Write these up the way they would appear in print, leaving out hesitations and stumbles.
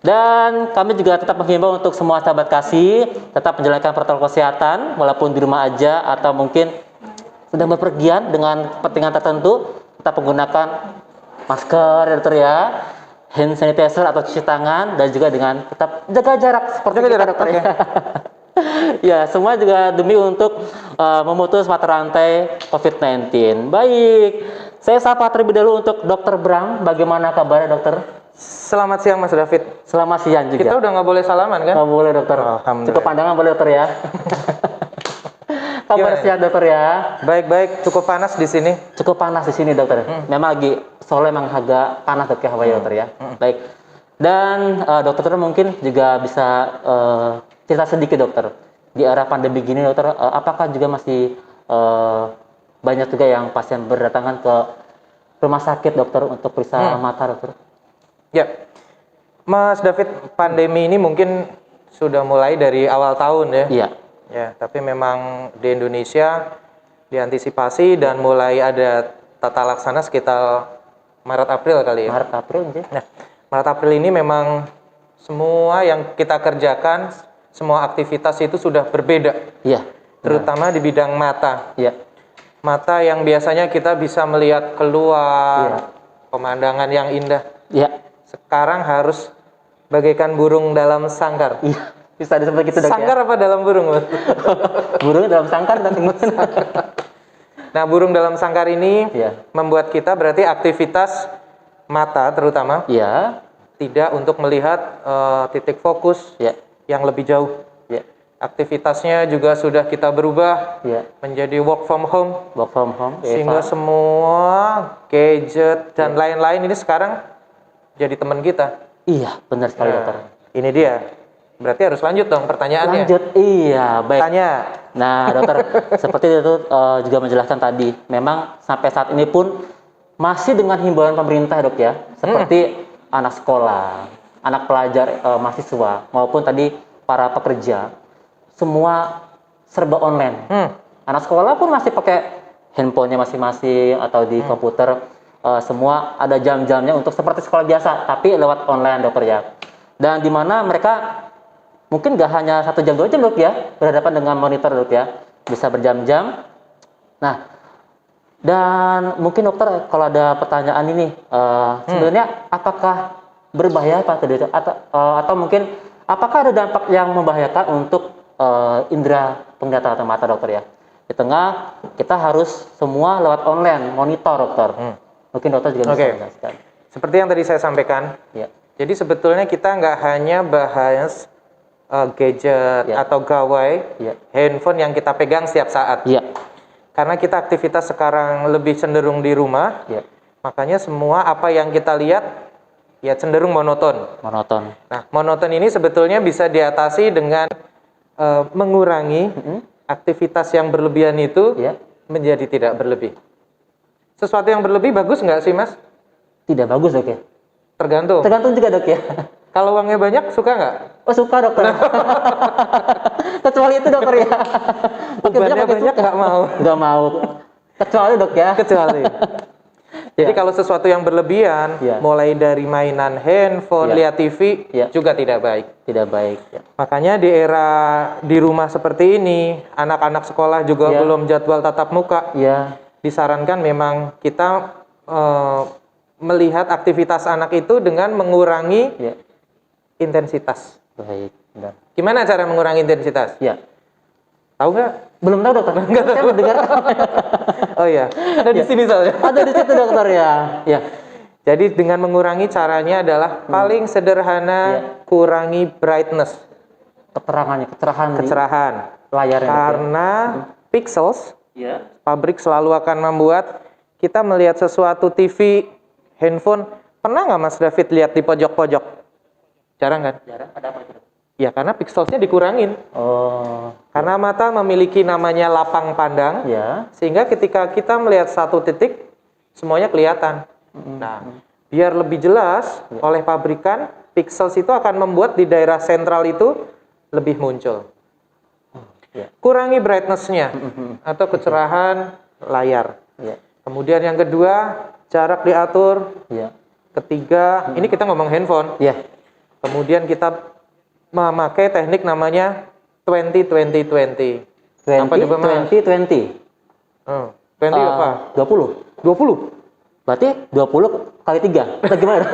Dan kami juga tetap menghimbau untuk semua sahabat kasih tetap menjalankan protokol kesehatan walaupun di rumah aja atau mungkin sedang bepergian dengan kepentingan tertentu, tetap menggunakan masker ya dokter ya, hand sanitizer atau cuci tangan, dan juga dengan tetap jaga jarak seperti Jaga kita jarak, dokter oke. ya. Ya, semua juga demi untuk memutus mata rantai COVID-19. Baik, saya sapa terlebih dahulu untuk Dokter Bram. Bagaimana kabarnya dokter? Selamat siang Mas David. Selamat siang juga. Kita udah nggak boleh salaman kan? Nggak boleh dokter. Alhamdulillah. Cukup pandangan boleh dokter ya. Kabar Gimana? sehat dokter ya. Baik-baik, cukup panas di sini. Cukup panas di sini dokter. Memang lagi sore memang agak panas dok ya hawanya dokter ya. Baik. Dan dokter mungkin juga bisa cerita sedikit dokter di era pandemi gini dokter, apakah juga masih banyak juga yang pasien berdatangan ke rumah sakit dokter untuk periksa mata dokter? Ya, Mas David, pandemi ini mungkin sudah mulai dari awal tahun ya. Iya. Ya, tapi memang di Indonesia diantisipasi dan mulai ada tata laksana sekitar Maret April kali ya. Maret April mungkin. Nah, Maret April ini memang semua yang kita kerjakan, semua aktivitas itu sudah berbeda. Iya. Terutama di bidang mata. Iya. Mata yang biasanya kita bisa melihat keluar, pemandangan yang indah. Iya. Sekarang harus bagaikan burung dalam sangkar. Iya. Bisa disebut gitu dok Sangkar ya. apa dalam burung? Burungnya dalam sangkar dan Nah, burung dalam sangkar ini Iya. membuat kita berarti aktivitas mata terutama Iya. tidak untuk melihat titik fokus Iya. yang lebih jauh. Iya. Aktivitasnya juga sudah kita berubah Iya. menjadi work from home, Work from home. sehingga semua gadget dan lain-lain ini sekarang jadi teman kita. Iya, benar sekali dokter. Ini dia. Berarti harus lanjut dong pertanyaannya. Lanjut, iya, baik. Tanya. Nah, dokter, seperti itu juga menjelaskan tadi, memang sampai saat ini pun masih dengan himbauan pemerintah dok ya, seperti anak sekolah, anak pelajar, mahasiswa, maupun tadi para pekerja, semua serba online. Anak sekolah pun masih pakai handphonenya masing-masing atau di komputer, semua ada jam-jamnya untuk seperti sekolah biasa, tapi lewat online dokter ya. Dan di mana mereka mungkin gak hanya 1 jam 2 jam dok ya berhadapan dengan monitor dok ya, bisa berjam-jam. Nah, dan mungkin dokter kalau ada pertanyaan ini sebenarnya apakah berbahaya apa atau mungkin apakah ada dampak yang membahayakan untuk indera penglihatan atau mata dokter ya? Di tengah kita harus semua lewat online monitor dokter. Mungkin dokter juga bisa menjelaskan. Seperti yang tadi saya sampaikan. Ya. Jadi sebetulnya kita nggak hanya bahas gadget atau gawai, handphone yang kita pegang setiap saat. Iya. Karena kita aktivitas sekarang lebih cenderung di rumah, makanya semua apa yang kita lihat ya cenderung monoton. Monoton. Nah, monoton ini sebetulnya bisa diatasi dengan mengurangi aktivitas yang berlebihan itu menjadi tidak berlebih. Sesuatu yang berlebih bagus nggak sih, Mas? Tidak bagus dok ya? Tergantung. Tergantung juga dok ya. Kalau uangnya banyak, suka nggak? Oh suka dokter. Kecuali itu dokter ya. Bebannya banyak nggak mau. Nggak mau. Kecuali dok ya. Kecuali. Jadi kalau sesuatu yang berlebihan, mulai dari mainan handphone, lihat TV, juga tidak baik. Tidak baik. Makanya di era di rumah seperti ini, anak-anak sekolah juga belum jadwal tatap muka. Disarankan memang kita melihat aktivitas anak itu dengan mengurangi intensitas. Baik. Benar. Gimana cara mengurangi intensitas? Tahu nggak? Belum tahu dokter. Saya mendengar. Oh iya, ada di sini soalnya. Ada di situ dokter ya. Jadi dengan mengurangi caranya adalah paling sederhana, kurangi brightness. Kecerahan layarnya. Karena pixels, pabrik selalu akan membuat kita melihat sesuatu TV, handphone. Pernah nggak Mas David lihat di pojok-pojok? Jarang kan? Jarang. Ada apa itu? Ya karena pixelsnya dikurangin. Karena mata memiliki namanya lapang pandang, sehingga ketika kita melihat satu titik, semuanya kelihatan. Nah, biar lebih jelas, oleh pabrikan, pixels itu akan membuat di daerah sentral itu lebih muncul. Kurangi brightness-nya atau kecerahan layar. Kemudian yang kedua, jarak diatur. ketiga, ini kita ngomong handphone. Iya. Kemudian kita memakai teknik namanya 20-20-20. 20, Apa coba, Mas? 20, 20. 20 apa? 20. 20. Berarti 20 kali 3. Atau gimana?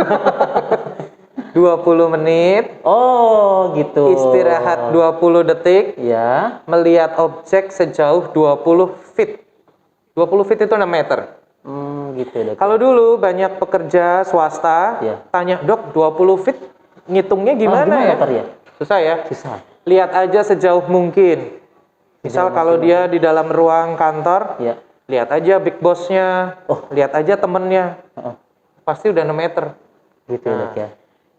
20 menit. Oh, gitu. Istirahat 20 detik. Ya. Melihat objek sejauh 20 feet. 20 feet itu 6 meter. Gitu, Dok. Kalau dulu banyak pekerja swasta tanya, "Dok, 20 feet ngitungnya gimana ya?" Dokter, ya? Susah ya? Susah. Lihat aja sejauh mungkin. Misal kalau dia di dalam ruang kantor, lihat aja big boss-nya, lihat aja temennya. Pasti udah 6 meter. Gitu, Dok, ya.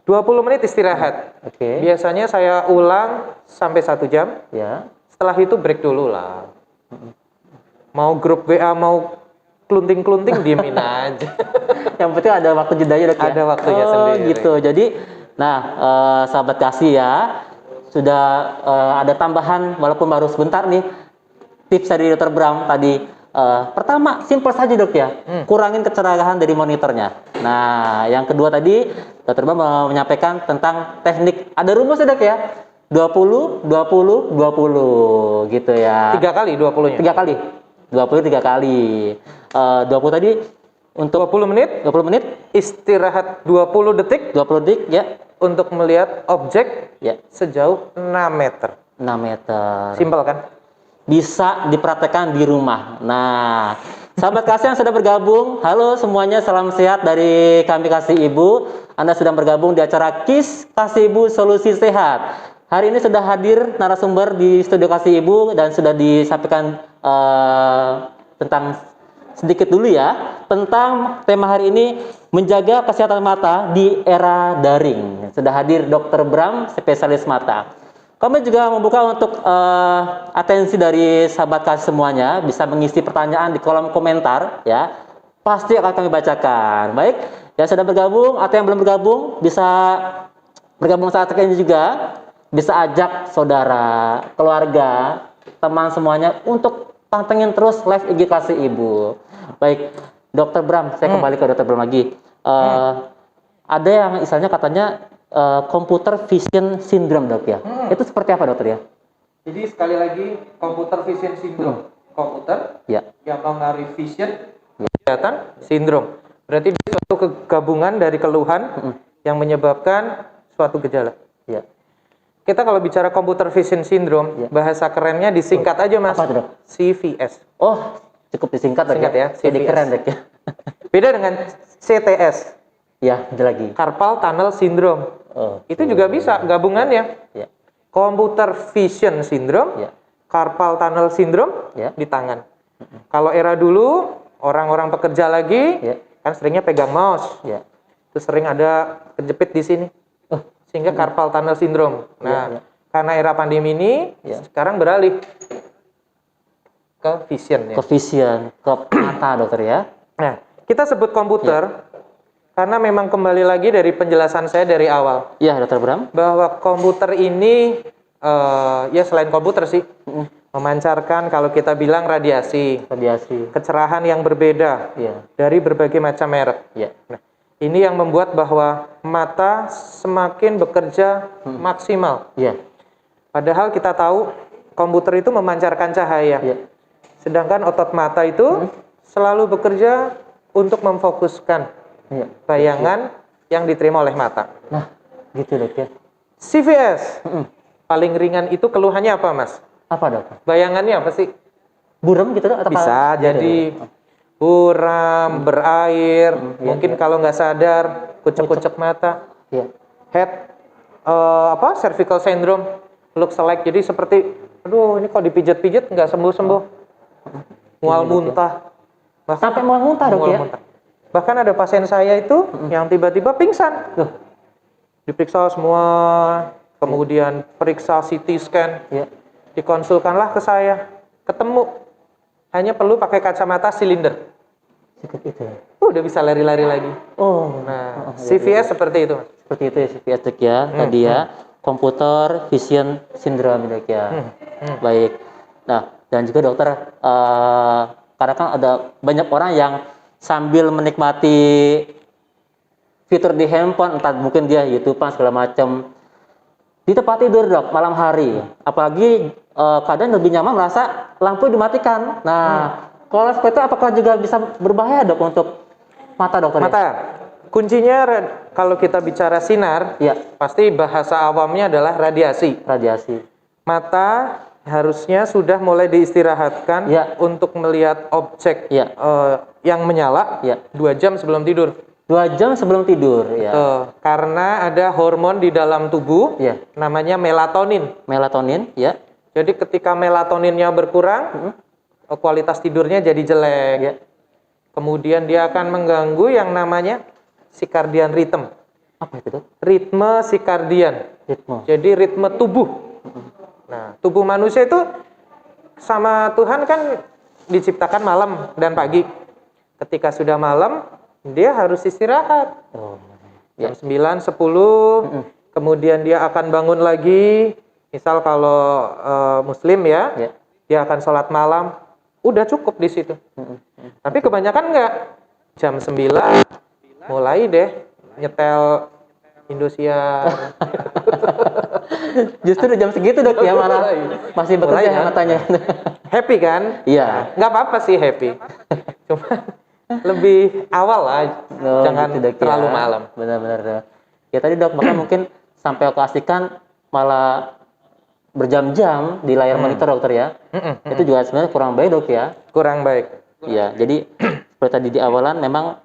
20 menit istirahat. Oke. Biasanya saya ulang sampai 1 jam. Ya. Setelah itu break dulu lah. Mau grup WA, mau klunting-klunting, diemin aja. Yang penting ada waktu jedanya, Dok, ya? Ada waktunya sendiri. Gitu. Jadi, sahabat kasih ya, sudah ada tambahan walaupun baru sebentar nih, tips dari Dr. Bram tadi. Pertama, simpel saja, Dok, ya. Kurangin kecerahan dari monitornya. Nah, yang kedua tadi Dr. Bram menyampaikan tentang teknik. Ada rumus ya, Dok, ya? 20, 20, 20 gitu ya. 3 kali 20-nya? 3 kali. 20 3 kali. 20 tadi untuk 20 menit. 20 menit. Istirahat 20 detik. 20 detik, ya. Untuk melihat objek sejauh 6 meter. 6 meter. Simpel kan? Bisa dipraktekkan di rumah. Nah, sahabat kasih yang sudah bergabung, halo semuanya, salam sehat dari kami Kasih Ibu. Anda sedang bergabung di acara KIS Kasih Ibu Solusi Sehat. Hari ini sudah hadir narasumber di studio Kasih Ibu dan sudah disampaikan tentang sedikit dulu ya, tentang tema hari ini, menjaga kesehatan mata di era daring. Sudah hadir Dr. Bram, spesialis mata. Kami juga membuka untuk atensi dari sahabat kasih semuanya, bisa mengisi pertanyaan di kolom komentar ya. Pasti akan kami bacakan. Baik, yang sudah bergabung atau yang belum bergabung bisa bergabung saat ini juga, bisa ajak saudara, keluarga, teman semuanya untuk pantengin terus live IG Kasih Ibu. Baik, Dr. Bram, saya kembali ke Dr. Bram lagi. Ada yang istilahnya katanya computer vision syndrome, Dok, ya. Itu seperti apa, Dokter, ya? Jadi sekali lagi, computer vision syndrome. Komputer yang mempengaruhi vision, kelihatan, sindrom. Berarti dia suatu kegabungan dari keluhan yang menyebabkan suatu gejala. Ya. Kita kalau bicara computer vision syndrome, bahasa kerennya disingkat aja, Mas. Apa itu, Dok? CVS. Oh, cukup disingkat, Dok, singkat ya. Jadi keren, Dok, ya. Beda dengan CTS. Ya, ada lagi. Carpal tunnel syndrome. Itu juga bisa gabungannya. Computer vision syndrome, carpal tunnel syndrome di tangan. Kalau era dulu orang-orang pekerja lagi kan seringnya pegang mouse. Terus sering ada kejepit di sini. Sehingga carpal tunnel syndrome. Nah, karena era pandemi ini sekarang beralih ke vision ya. Ke vision, ke mata, Dokter, ya. Nah, kita sebut komputer karena memang kembali lagi dari penjelasan saya dari awal. Iya, Dr. Bram. Bahwa komputer ini, ya selain komputer sih, memancarkan kalau kita bilang radiasi. Kecerahan yang berbeda dari berbagai macam merek. Nah, ini yang membuat bahwa mata semakin bekerja maksimal. Padahal kita tahu komputer itu memancarkan cahaya. Sedangkan otot mata itu selalu bekerja untuk memfokuskan bayangan yang diterima oleh mata. Nah, gitu, Dok, ya. CVS. Paling ringan itu keluhannya apa, Mas? Apa, Dok? Bayangannya apa sih? Buram gitu, Dok? Atau bisa jadi buram, berair, mungkin kalau nggak sadar, kucek-kucek mata. Head, cervical syndrome, looks like, jadi seperti, aduh ini kok dipijat-pijat nggak sembuh-sembuh. Mual muntah. Sampai mual muntah, Dok, ya? Bahkan ada pasien saya itu yang tiba-tiba pingsan. Diperiksa semua, kemudian periksa CT scan, dikonsulkanlah ke saya, ketemu hanya perlu pakai kacamata silinder. Udah bisa lari-lari lagi. Nah, CVS seperti itu. Seperti itu ya, CVS, Dok, ya. Tadi ya, computer vision syndrome, Dok, ya. Baik. Nah, dan juga dokter, karena kan ada banyak orang yang sambil menikmati fitur di handphone, entah mungkin dia YouTube-an segala macam. Di tempat tidur dok, malam hari. Apalagi kadang lebih nyaman merasa lampu dimatikan. Nah, kalau seperti itu apakah juga bisa berbahaya dok untuk mata dokter? Mata. Kuncinya kalau kita bicara sinar, ya pasti bahasa awamnya adalah radiasi. Radiasi. Mata harusnya sudah mulai diistirahatkan untuk melihat objek yang menyala 2 jam sebelum tidur. 2 jam sebelum tidur, ya. Karena ada hormon di dalam tubuh, namanya melatonin. Melatonin, ya. Jadi ketika melatoninnya berkurang, kualitas tidurnya jadi jelek. Ya. Kemudian dia akan mengganggu yang namanya circadian rhythm. Apa itu, Dok? Ritme circadian. Jadi ritme tubuh. Nah, tubuh manusia itu sama Tuhan kan diciptakan malam dan pagi. Ketika sudah malam, dia harus istirahat. Jam 9, 10, kemudian dia akan bangun lagi. Misal kalau Muslim dia akan sholat malam. Udah cukup di situ. Tapi kebanyakan enggak. Jam 9 mulai deh nyetel Indosiar. Justru jam segitu dok ya malah masih bekerja ya matanya. Happy kan? Iya. Nggak apa-apa sih happy. Cuma lebih awal lah, jangan gitu, dok, terlalu malam. Benar-benar. Ya tadi dok, bahkan mungkin sampai keasikan malah berjam-jam di layar monitor dokter ya. Itu juga sebenarnya kurang baik dok ya. Kurang baik. Iya. Jadi seperti tadi di awalan memang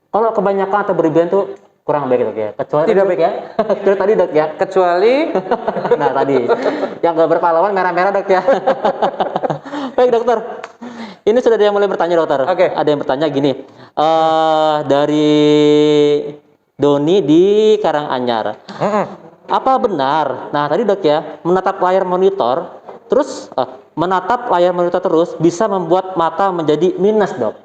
kalau kebanyakan atau berlebihan tuh kurang baik dok ya. Kecuali tidak baik ya. Kecuali tadi dok ya. Kecuali nah tadi yang nggak berpahlawan merah-merah dok ya. Baik dokter. Ini sudah ada yang mulai bertanya dokter. Oke. Ada yang bertanya gini. Dari Doni di Karanganyar. Apa benar? Nah tadi dok ya menatap layar monitor terus menatap layar monitor terus bisa membuat mata menjadi minus dok.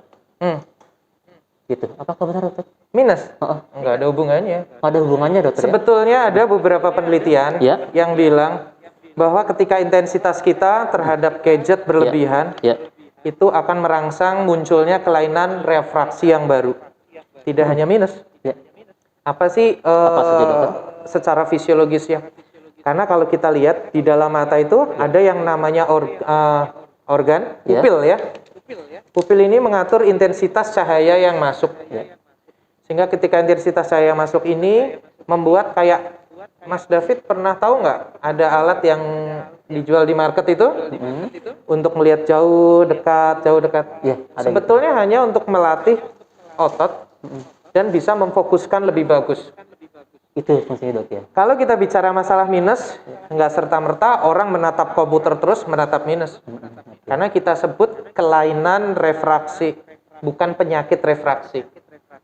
Gitu. Apakah benar dokter? Minus? Enggak ada hubungannya. Ada hubungannya dokter? Sebetulnya ada beberapa penelitian yang bilang bahwa ketika intensitas kita terhadap gadget berlebihan, itu akan merangsang munculnya kelainan refraksi yang baru. Tidak hanya minus. Apa sih secara fisiologisnya? Karena kalau kita lihat di dalam mata itu ada yang namanya organ pupil ya. Pupil ini mengatur intensitas cahaya yang masuk. Sehingga ketika intensitas cahaya yang masuk ini membuat kayak Mas David pernah tahu nggak ada alat yang dijual di market itu untuk melihat jauh dekat. Sebetulnya hanya untuk melatih otot dan bisa memfokuskan lebih bagus. Itu fungsinya dok ya. Kalau kita bicara masalah minus, nggak serta-merta orang menatap komputer terus menatap minus. Karena kita sebut kelainan refraksi, bukan penyakit refraksi.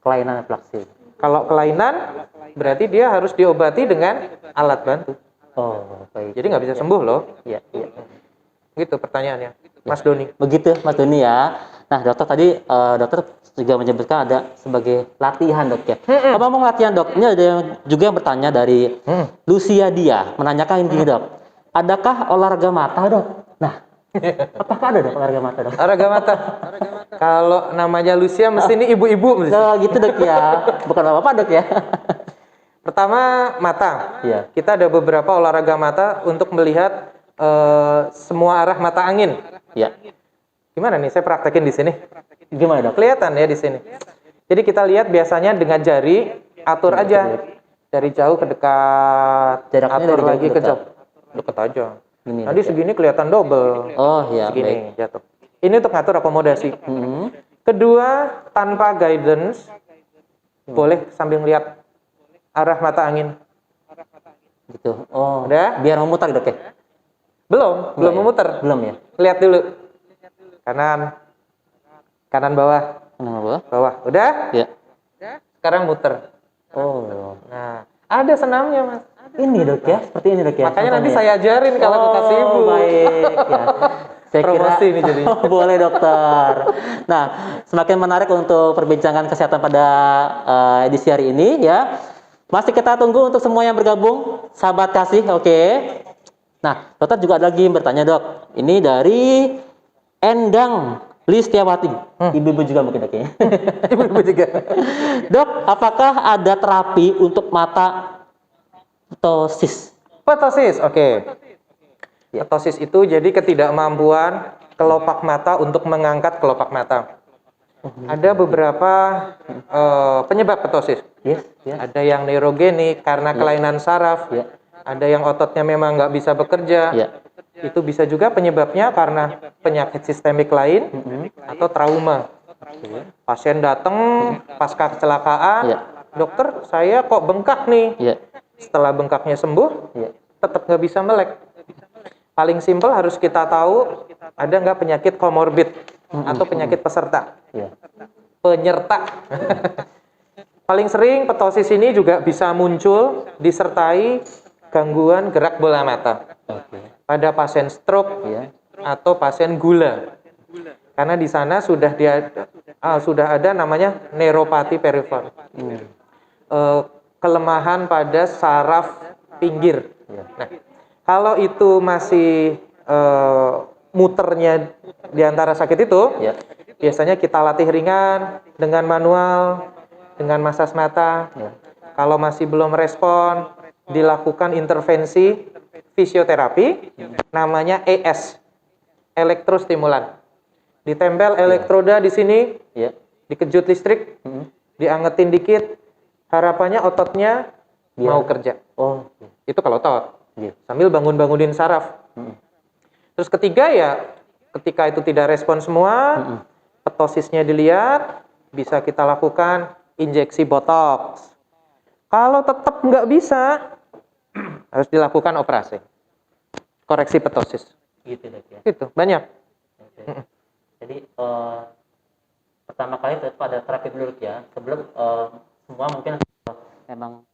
Kelainan refraksi. Kalau kelainan, berarti dia harus diobati dengan alat bantu. Oh, baik. Jadi nggak bisa sembuh loh. Iya. Gitu pertanyaannya, Mas Doni. Begitu, Mas Doni ya. Nah, dokter tadi dokter juga menyebutkan ada sebagai latihan dok ya. Ngomong latihan dok, ini ada yang juga yang bertanya dari Lucia Dia menanyakan gini dok, adakah olahraga mata dok? Nah, apakah ada dok olahraga mata dok? Olahraga mata. Kalau namanya Lucia mesti ini ibu-ibu. Nah, gitu dok ya, bukan apa-apa dok ya. Pertama mata. Iya. Kita ada beberapa olahraga mata untuk melihat semua arah mata angin. Iya. Gimana nih? Saya praktekin di sini. Gimana dok? Kelihatan ya di sini. Jadi kita lihat biasanya dengan jari atur aja dari jauh ke dekat, jaraknya atur dari lagi ke jauh, dekat aja. Nanti segini kelihatan double. Oh iya. Segini jatuh. Ini untuk ngatur akomodasi. Kedua, tanpa guidance, boleh sambil lihat arah mata angin. Gitu. Oh. Udah? Biar memutar dok ya? Belum memutar. Belum ya? Lihat dulu. Kanan bawah. Bawah. Udah? Ya. Sekarang muter. Oh. Nah, ada senamnya, Mas. Ini dok ya, seperti ini dok ya. Makanya nanti saya ajarin kalau ke kasih ibu. Baik ya. Saya promosi kira, ini jadi. Boleh dokter. Nah, semakin menarik untuk perbincangan kesehatan pada edisi hari ini ya. Masih kita tunggu untuk semua yang bergabung, sahabat kasih, oke. Nah, dokter juga ada lagi yang bertanya dok. Ini dari Endang Listiawati, ibu-ibu juga mungkin dok ya. Ibu-ibu juga. Dok, apakah ada terapi untuk mata ptosis? Ptosis, oke. Ptosis itu jadi ketidakmampuan kelopak mata untuk mengangkat kelopak mata. Ada beberapa penyebab ptosis. Yes. Ada yang neurogenik karena kelainan saraf. Ada yang ototnya memang nggak bisa bekerja. Itu bisa juga penyebabnya karena penyakit sistemik lain atau trauma. Pasien datang pasca kecelakaan, dokter saya kok bengkak nih. Setelah bengkaknya sembuh, tetap nggak bisa melek. Paling simpel harus kita tahu ada nggak penyakit komorbid atau penyakit peserta. Penyerta. Paling sering ptosis ini juga bisa muncul disertai gangguan gerak bola mata. Pada pasien stroke atau pasien gula, karena di sana sudah ada namanya neuropati perifer, kelemahan pada saraf pinggir. Nah, kalau itu masih muternya di antara sakit itu, biasanya kita latih ringan dengan manual, dengan masas mata. Kalau masih belum respon, dilakukan intervensi fisioterapi, namanya ES, elektrostimulan. Ditempel elektroda di sini, dikejut listrik, diangetin dikit, harapannya ototnya mau kerja. Itu kalau otot. Sambil bangun-bangunin saraf. Terus ketiga ketika itu tidak respon semua, ptosisnya dilihat, bisa kita lakukan injeksi botox. Kalau tetap nggak bisa, harus dilakukan operasi koreksi ptosis. Gitu dok ya. Gitu, banyak. Jadi pertama kali itu ada terapi dulu ya. Sebelum semua mungkin memang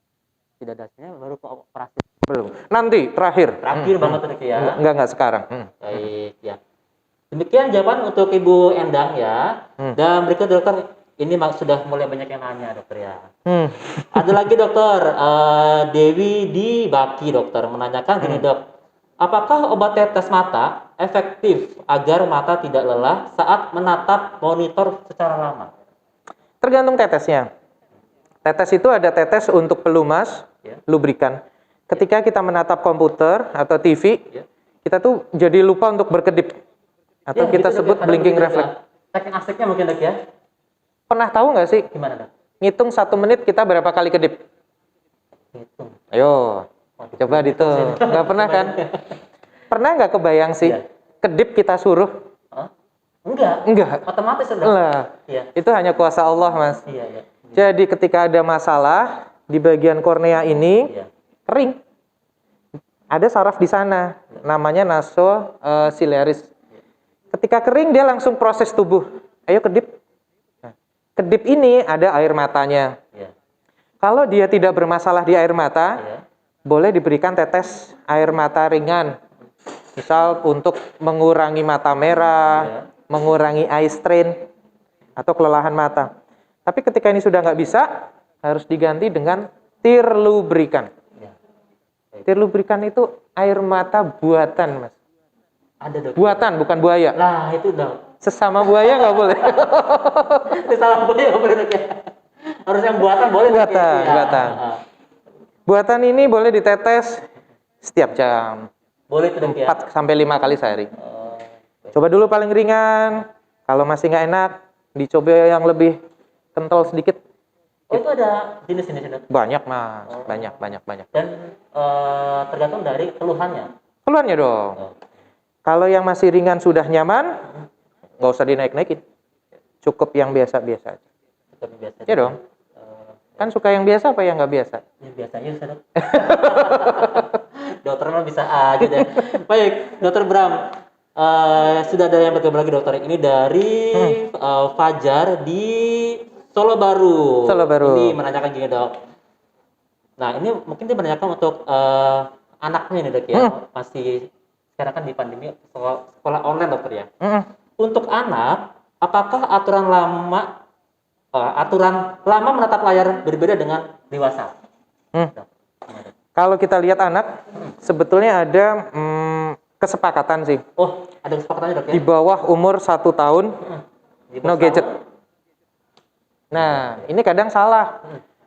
tidak ada hasilnya, baru ke operasi. Belum. Nanti terakhir. Terakhir banget dok ya. Enggak sekarang. Baik ya. Demikian jawaban untuk Ibu Endang ya. Dan berikut dokter, ini sudah mulai banyak yang nanya dokter ya. Ada lagi dokter, Dewi di Baki dokter menanyakan gini dok, apakah obat tetes mata efektif agar mata tidak lelah saat menatap monitor secara lama? Tergantung tetesnya. Tetes itu ada tetes untuk pelumas, lubrikan. Ketika kita menatap komputer atau TV, kita tuh jadi lupa untuk berkedip. Atau kita gitu, sebut blinking reflex. Saking asiknya mungkin dok ya. Pernah tahu nggak sih? Gimana dok? Ngitung 1 menit kita berapa kali kedip? Hitung. Ayo, coba dihitung. Nggak pernah kan? Pernah nggak kebayang sih? Kedip kita suruh? Enggak. Otomatis dok. Itu hanya kuasa Allah mas. Jadi ketika ada masalah di bagian kornea ini, kering. Ada saraf di sana, namanya nasociliaris. Ketika kering dia langsung proses tubuh. Ayo kedip. Kedip ini ada air matanya. Kalau dia tidak bermasalah di air mata, boleh diberikan tetes air mata ringan. Misal untuk mengurangi mata merah, mengurangi eye strain, atau kelelahan mata. Tapi ketika ini sudah nggak bisa, harus diganti dengan tirlubrikan. Tirlubrikan itu air mata buatan, mas. Ada dok. Buatan, bukan buaya. Nah itu dok. Sesama buaya nggak boleh. Sesama buaya nggak boleh dok ya. Harus yang buatan boleh. Buatan. Buatan ini boleh ditetes setiap jam. Boleh itu dok ya. 4 sampai 5 kali sehari. Coba dulu paling ringan. Kalau masih nggak enak, dicoba yang lebih kental sedikit. Itu ada jenis-jenis dok? Banyak mas, banyak. Dan tergantung dari keluhannya. Keluhannya dong. Kalau yang masih ringan sudah nyaman, nggak usah dinaik-naikin. Cukup yang biasa-biasa aja. Ya dong. Kan suka yang biasa apa yang nggak biasa? Ya, biasanya bisa dok. Dokter mah bisa aja deh. Baik, dokter Bram. Sudah ada yang bergabung lagi dokter. Ini dari Fajar di Solo Baru. Ini menanyakan gini dok. Nah ini mungkin dia menanyakan untuk anaknya nih dok ya. Masih sekarang kan di pandemi sekolah online dokter ya. Untuk anak, apakah aturan lama menatap layar berbeda dengan dewasa? Kalau kita lihat anak, sebetulnya ada kesepakatan sih. Oh, ada kesepakatannya dok ya? Di bawah umur 1 tahun, no gadget. Nah, ini kadang salah.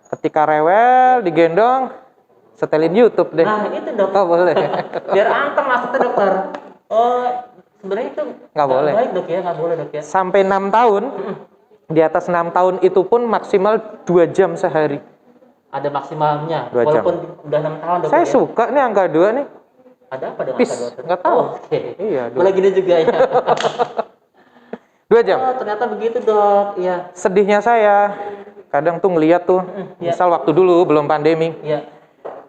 Ketika rewel, digendong, setelin YouTube deh. Nah, itu dok. Oh, boleh. Biar anteng maksudnya dokter. Oh, sebenarnya itu nggak boleh. Baik dok ya, nggak boleh dok ya. Sampai 6 tahun, di atas 6 tahun itu pun maksimal 2 jam sehari. Ada maksimalnya, 2 jam. walaupun udah 6 tahun dok. Saya suka nih angka 2 nih. Ada apa dengan Pis, angka 2? nggak tahu. Oh, oke. Iya, 2. Boleh gini juga ya. 2 jam. Oh, ternyata begitu dok. Iya. Sedihnya saya, kadang tuh ngeliat tuh, misal waktu dulu belum pandemi,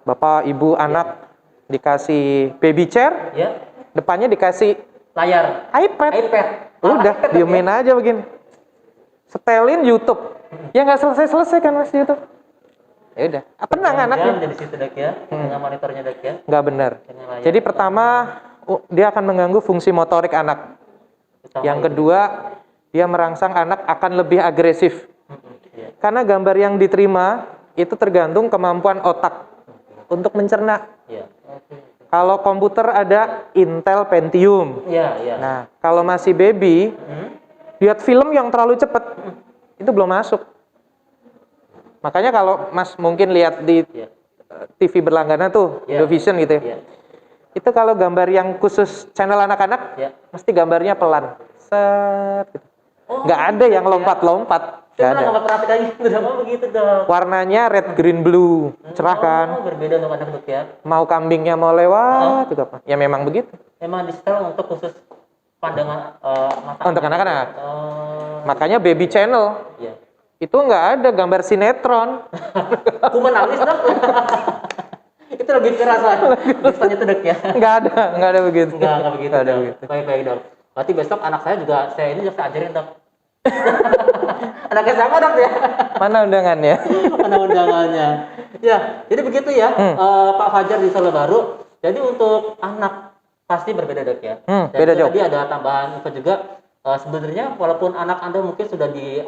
bapak, ibu, anak dikasih baby chair, depannya dikasih layar, iPad. Udah, diemin aja begini. Setelin YouTube. Ya nggak selesai-selesai kan mas YouTube. Ya udah, tenang anaknya. Di situ dok ya, dengan monitornya dok ya. Nggak benar. Jadi pertama, dia akan mengganggu fungsi motorik anak. Yang kedua, dia merangsang anak akan lebih agresif. Karena gambar yang diterima itu tergantung kemampuan otak untuk mencerna. Kalau komputer ada Intel Pentium. Nah, kalau masih baby, lihat film yang terlalu cepat, itu belum masuk. Makanya kalau Mas mungkin lihat di TV berlangganan tuh, Indovision gitu ya. Itu kalau gambar yang khusus channel anak-anak, mesti gambarnya pelan. Set gitu. Nggak ada yang lompat-lompat. Nggak ada. Nggak perhatikan gitu, begitu dok. Warnanya red, green, blue. Cerah kan? Berbeda dong anak dok ya. Mau kambingnya mau lewat, juga apa? Ya memang begitu. Memang di setel untuk khusus pandangan mata. Untuk anak-anak. Makanya baby channel. Itu nggak ada gambar sinetron. Aku menangis dok. Itu lebih keras lah. Biasanya itu dok ya. Nggak ada begitu. Nggak begitu. Nggak ada begitu. Baik dok. Berarti besok anak saya juga saya ajarin dok. Anaknya sama dok ya. Mana undangannya? Mana undangannya? Ya, jadi begitu ya, Pak Fajar di Solo Baru. Jadi untuk anak pasti berbeda dok ya. Beda jauh. Tadi ada tambahan info juga. Sebenarnya walaupun anak Anda mungkin sudah di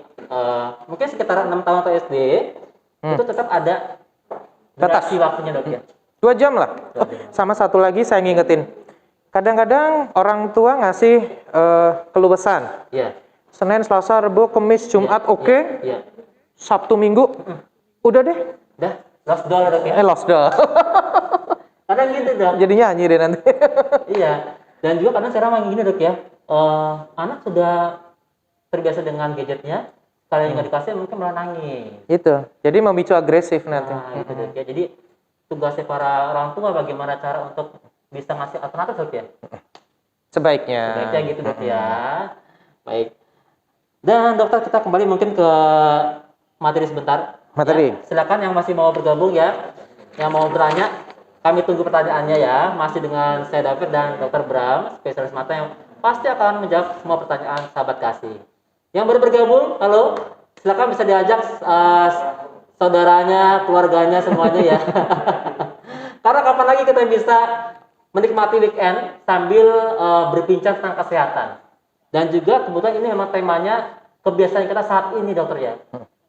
mungkin sekitar 6 tahun atau SD, itu tetap ada durasi waktunya dok ya. 2 jam lah. Sama satu lagi saya ngingetin. Kadang-kadang orang tua ngasih keluasan. Senin, Selasa, Rabu, Kamis, Jumat, oke. Sabtu, Minggu, udah deh. Udah, lost doll dok ya. Lost doll. Kadang gitu dok. Jadi nyanyi deh nanti. Iya. Dan juga kadang saya ramai gini dok ya. Anak sudah terbiasa dengan gadgetnya, kalau yang nggak dikasih mungkin malah nangis. Itu. Jadi memicu agresif nanti. Itu dok ya. Jadi tugasnya para orang tua bagaimana cara untuk bisa ngasih alternatif dok ya. Sebaiknya gitu dok ya. Baik. Dan dokter kita kembali mungkin ke materi sebentar. Materi. Ya, silakan yang masih mau bergabung ya, yang mau bertanya, kami tunggu pertanyaannya ya. Masih dengan saya David dan Dokter Bram, spesialis mata yang pasti akan menjawab semua pertanyaan sahabat kasih. Yang baru bergabung, halo, silakan bisa diajak saudaranya, keluarganya semuanya ya. Karena kapan lagi kita bisa menikmati weekend sambil berbincang tentang kesehatan. Dan juga kebetulan ini memang temanya kebiasaan kita saat ini dokter ya.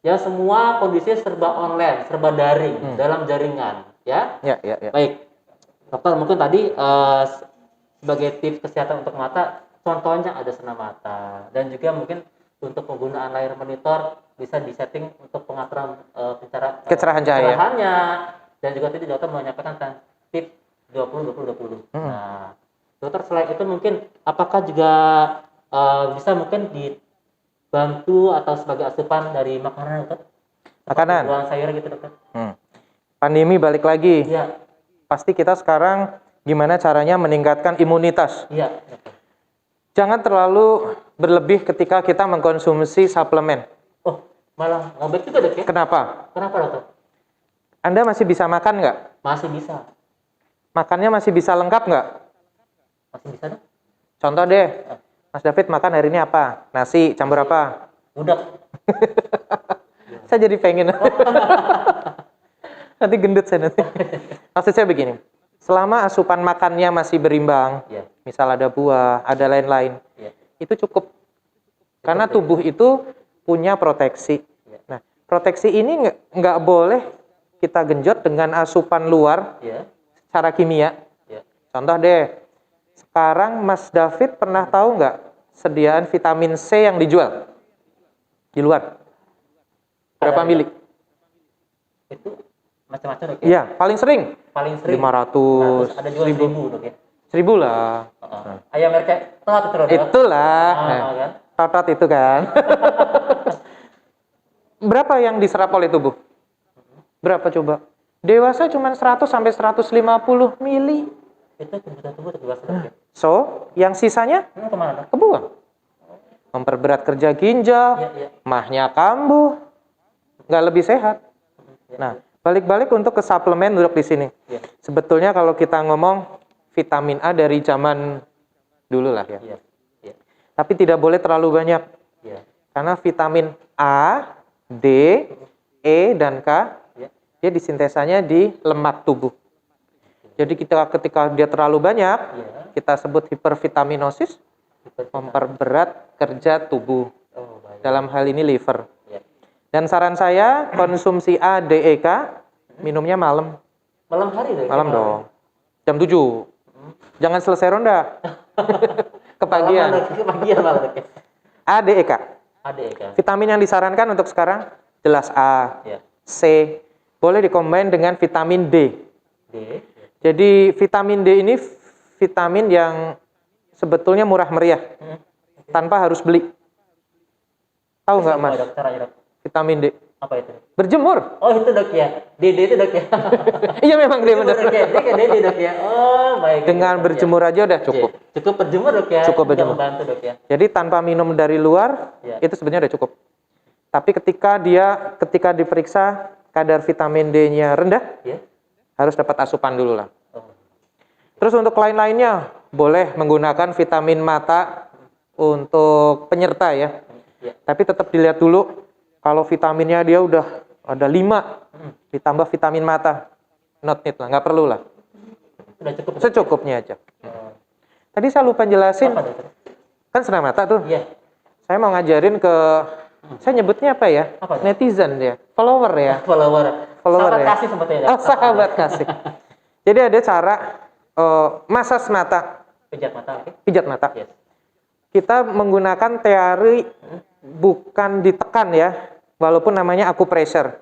Ya semua kondisi serba online, serba daring, dalam jaringan ya. Ya. Baik. Dokter mungkin tadi sebagai tips kesehatan untuk mata, contohnya ada sena mata dan juga mungkin untuk penggunaan layar monitor bisa disetting untuk pengaturan kecerahan cahaya. Kecerahannya dan juga tadi dokter menyampaikan tentang tips 20-20-20. Nah, dokter selain itu mungkin apakah juga bisa mungkin dibantu atau sebagai asupan dari makanan dokter? Makanan? Buah sayur gitu dokter. Pandemi balik lagi. Iya. Pasti kita sekarang gimana caranya meningkatkan imunitas. Iya. Jangan terlalu berlebih ketika kita mengkonsumsi suplemen. Oh, malah nggak baik juga dok ya? Kenapa? Kenapa dokter? Anda masih bisa makan nggak? Masih bisa. Makannya masih bisa lengkap nggak? Masih bisa dok. Contoh deh, Mas David makan hari ini apa? Nasi campur apa? Gudeg. Saya jadi pengen. Nanti gendut saya nanti. Maksud saya begini, selama asupan makannya masih berimbang, misal ada buah, ada lain-lain, itu cukup. Karena tubuh itu punya proteksi. Nah, proteksi ini nggak boleh kita genjot dengan asupan luar secara kimia. Contoh deh, Sekarang Mas David pernah tahu nggak sediaan vitamin C yang dijual di luar? Berapa mili? Itu macam-macam dok ya? Iya, paling sering. Paling sering 500, ada jual 1000 dok ya? 1000 lah. Ayam merek Tot itu dok? Itulah. Kan? Tot itu kan. Berapa yang diserap oleh tubuh? Berapa coba? Dewasa cuma 100 sampai 150 mili. Itu kebutuhan tubuh dewasa dok ya? So, yang sisanya Kemana dok? kebuang. Memperberat kerja ginjal, mahnya kambuh, nggak lebih sehat. Nah, balik-balik untuk ke suplemen duduk di sini. Sebetulnya kalau kita ngomong vitamin A dari zaman dulu lah ya. Tapi tidak boleh terlalu banyak. Karena vitamin A, D, E, dan K, dia disintesanya di lemak tubuh. Jadi ketika dia terlalu banyak, kita sebut hipervitaminosis, memperberat kerja tubuh. Dalam hal ini liver. Dan saran saya, konsumsi A, D, E, K, minumnya malam. Malam hari dong? Malam dong. Jam 7. Jangan selesai ronda. Kepagian. Kepagian malah dok ya? A, D, E, K. A, D, E, K. Vitamin yang disarankan untuk sekarang, jelas A, C. Boleh dikombin dengan vitamin D. Jadi vitamin D ini vitamin yang sebetulnya murah meriah. Tanpa harus beli. Tahu nggak Mas? Vitamin D. Apa itu? Berjemur. Oh itu dok ya? DD itu dok ya? Iya memang dia benar. Dia kayak DD dok ya? Oh baik. Dengan berjemur aja udah cukup. Cukup berjemur dok ya? Cukup berjemur. Membantu dok ya? Jadi tanpa minum dari luar, itu sebenarnya udah cukup. Tapi ketika diperiksa kadar vitamin D-nya rendah, harus dapat asupan dulu lah. Terus untuk lain-lainnya, boleh menggunakan vitamin mata untuk penyerta ya. Tapi tetap dilihat dulu, kalau vitaminnya dia udah ada 5, ditambah vitamin mata. Not need lah, nggak perlu lah. Udah cukup. Secukupnya aja. Tadi saya lupa jelasin, kan senam mata tuh. Saya mau ngajarin ke, saya nyebutnya apa ya? Netizen ya, follower ya. Follower sahabat ya. Kasih sebetulnya. Oh, sahabat kasih. Jadi ada cara masas mata. Pijat mata, oke? Pijat mata. Kita menggunakan teori bukan ditekan ya, walaupun namanya acupressure.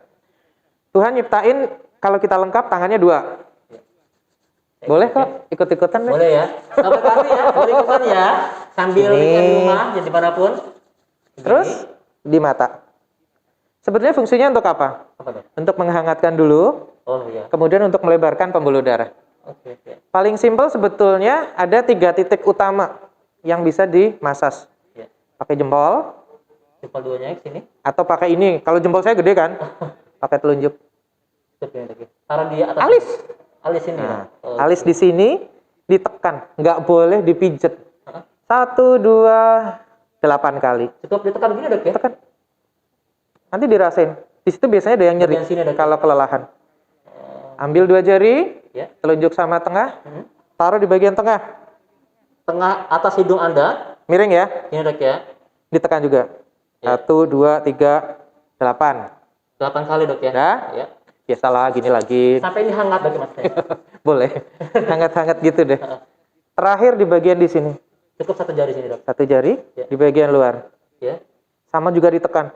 Tuhan nyiptain kalau kita lengkap tangannya 2. Boleh kok ikut-ikutan deh. Boleh ya. Sahabat kasih ya, boleh ikutan ya. Sambil di rumah, jadi dimanapun. Terus di mata. Sebetulnya fungsinya untuk apa? Untuk menghangatkan dulu. Kemudian untuk melebarkan pembuluh darah. Paling simpel sebetulnya ada 3 titik utama yang bisa dimasas. Pakai jempol. Jempol 2-nya ke sini. Atau pakai ini. Kalau jempol saya gede kan? Pakai telunjuk. Taruh di atas. Alis. Alis ini. Nah, alis di sini ditekan. Nggak boleh dipijet. 1, 2, 8 kali. Cukup ditekan begini dok ya? Tekan. Nanti dirasain. Di situ biasanya ada yang nyeri kalau kelelahan. Ambil 2 jari, telunjuk sama tengah, taruh di bagian tengah. Tengah atas hidung Anda. Miring ya. Ini dok ya. Ditekan juga. 1, 2, 3, 8. 8 kali dok ya. Dah. Biasalah gini lagi. Sampai ini hangat dok mas. Boleh. Hangat-hangat gitu deh. Terakhir di bagian di sini. Cukup 1 jari sini dok. 1 jari di bagian luar. Sama juga ditekan.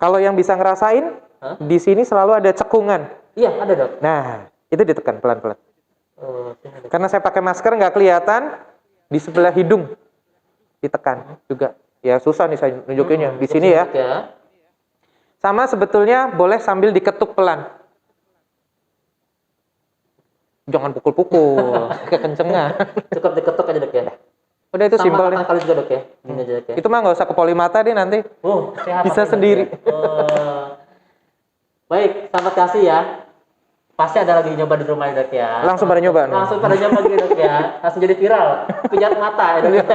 Kalau yang bisa ngerasain, di sini selalu ada cekungan. Iya ada dok. Nah, itu ditekan pelan-pelan. Karena saya pakai masker nggak kelihatan, di sebelah hidung ditekan juga. Ya susah nih saya nunjukinnya. Di sini ya. Sama sebetulnya boleh sambil diketuk pelan. Jangan pukul-pukul, kekencengan. Cukup diketuk aja dok ya. Udah itu simpel deh. Kali juga dok ya. Ini aja dok ya. Itu mah nggak usah ke polimata deh nanti. Bisa sendiri. Baik, sahabat kasih ya. Pasti ada lagi nyoba di rumah ya dok ya. Langsung pada nyoba. Langsung pada nyoba gitu dok ya. Langsung jadi viral. Pijat mata ya dok ya.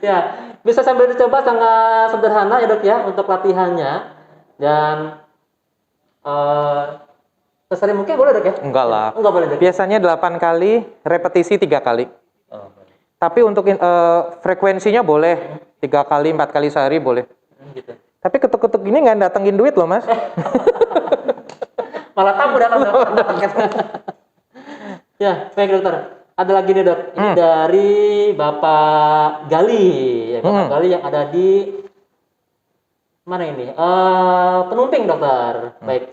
Ya, bisa sambil dicoba, sangat sederhana ya dok ya untuk latihannya. Dan sesering mungkin boleh dok ya? Enggak lah. Enggak boleh dok. Biasanya 8 kali, repetisi 3 kali. Tapi untuk frekuensinya boleh 3 kali, 4 kali sehari boleh. Gitu. Tapi ketuk-ketuk ini nggak datengin duit loh mas. Malah tamu datang dok. Ya, baik dokter. ada lagi nih dok, ini dari Bapak Gali, ya, Bapak Gali yang ada di mana ini? Penumping dokter. Baik,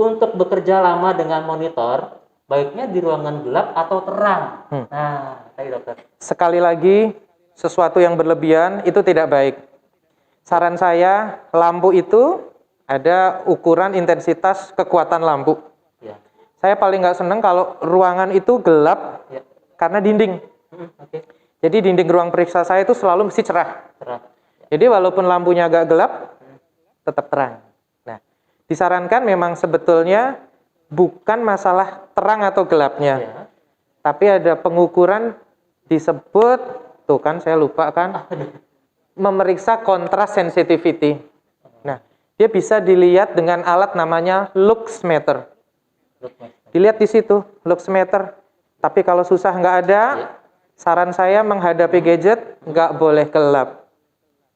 untuk bekerja lama dengan monitor, baiknya di ruangan gelap atau terang. Nah, tadi dokter. Sekali lagi, sesuatu yang berlebihan itu tidak baik. Saran saya, lampu itu ada ukuran intensitas kekuatan lampu. Ya. Saya paling nggak seneng kalau ruangan itu gelap karena dinding. Okay. Jadi dinding ruang periksa saya itu selalu mesti cerah. Jadi walaupun lampunya agak gelap, tetap terang. Nah, disarankan memang sebetulnya bukan masalah terang atau gelapnya, tapi ada pengukuran disebut, tuh kan saya lupa kan, memeriksa contrast sensitivity. Nah, dia bisa dilihat dengan alat namanya luxmeter. Dilihat di situ, luxmeter. Tapi kalau susah nggak ada, saran saya menghadapi gadget nggak boleh gelap.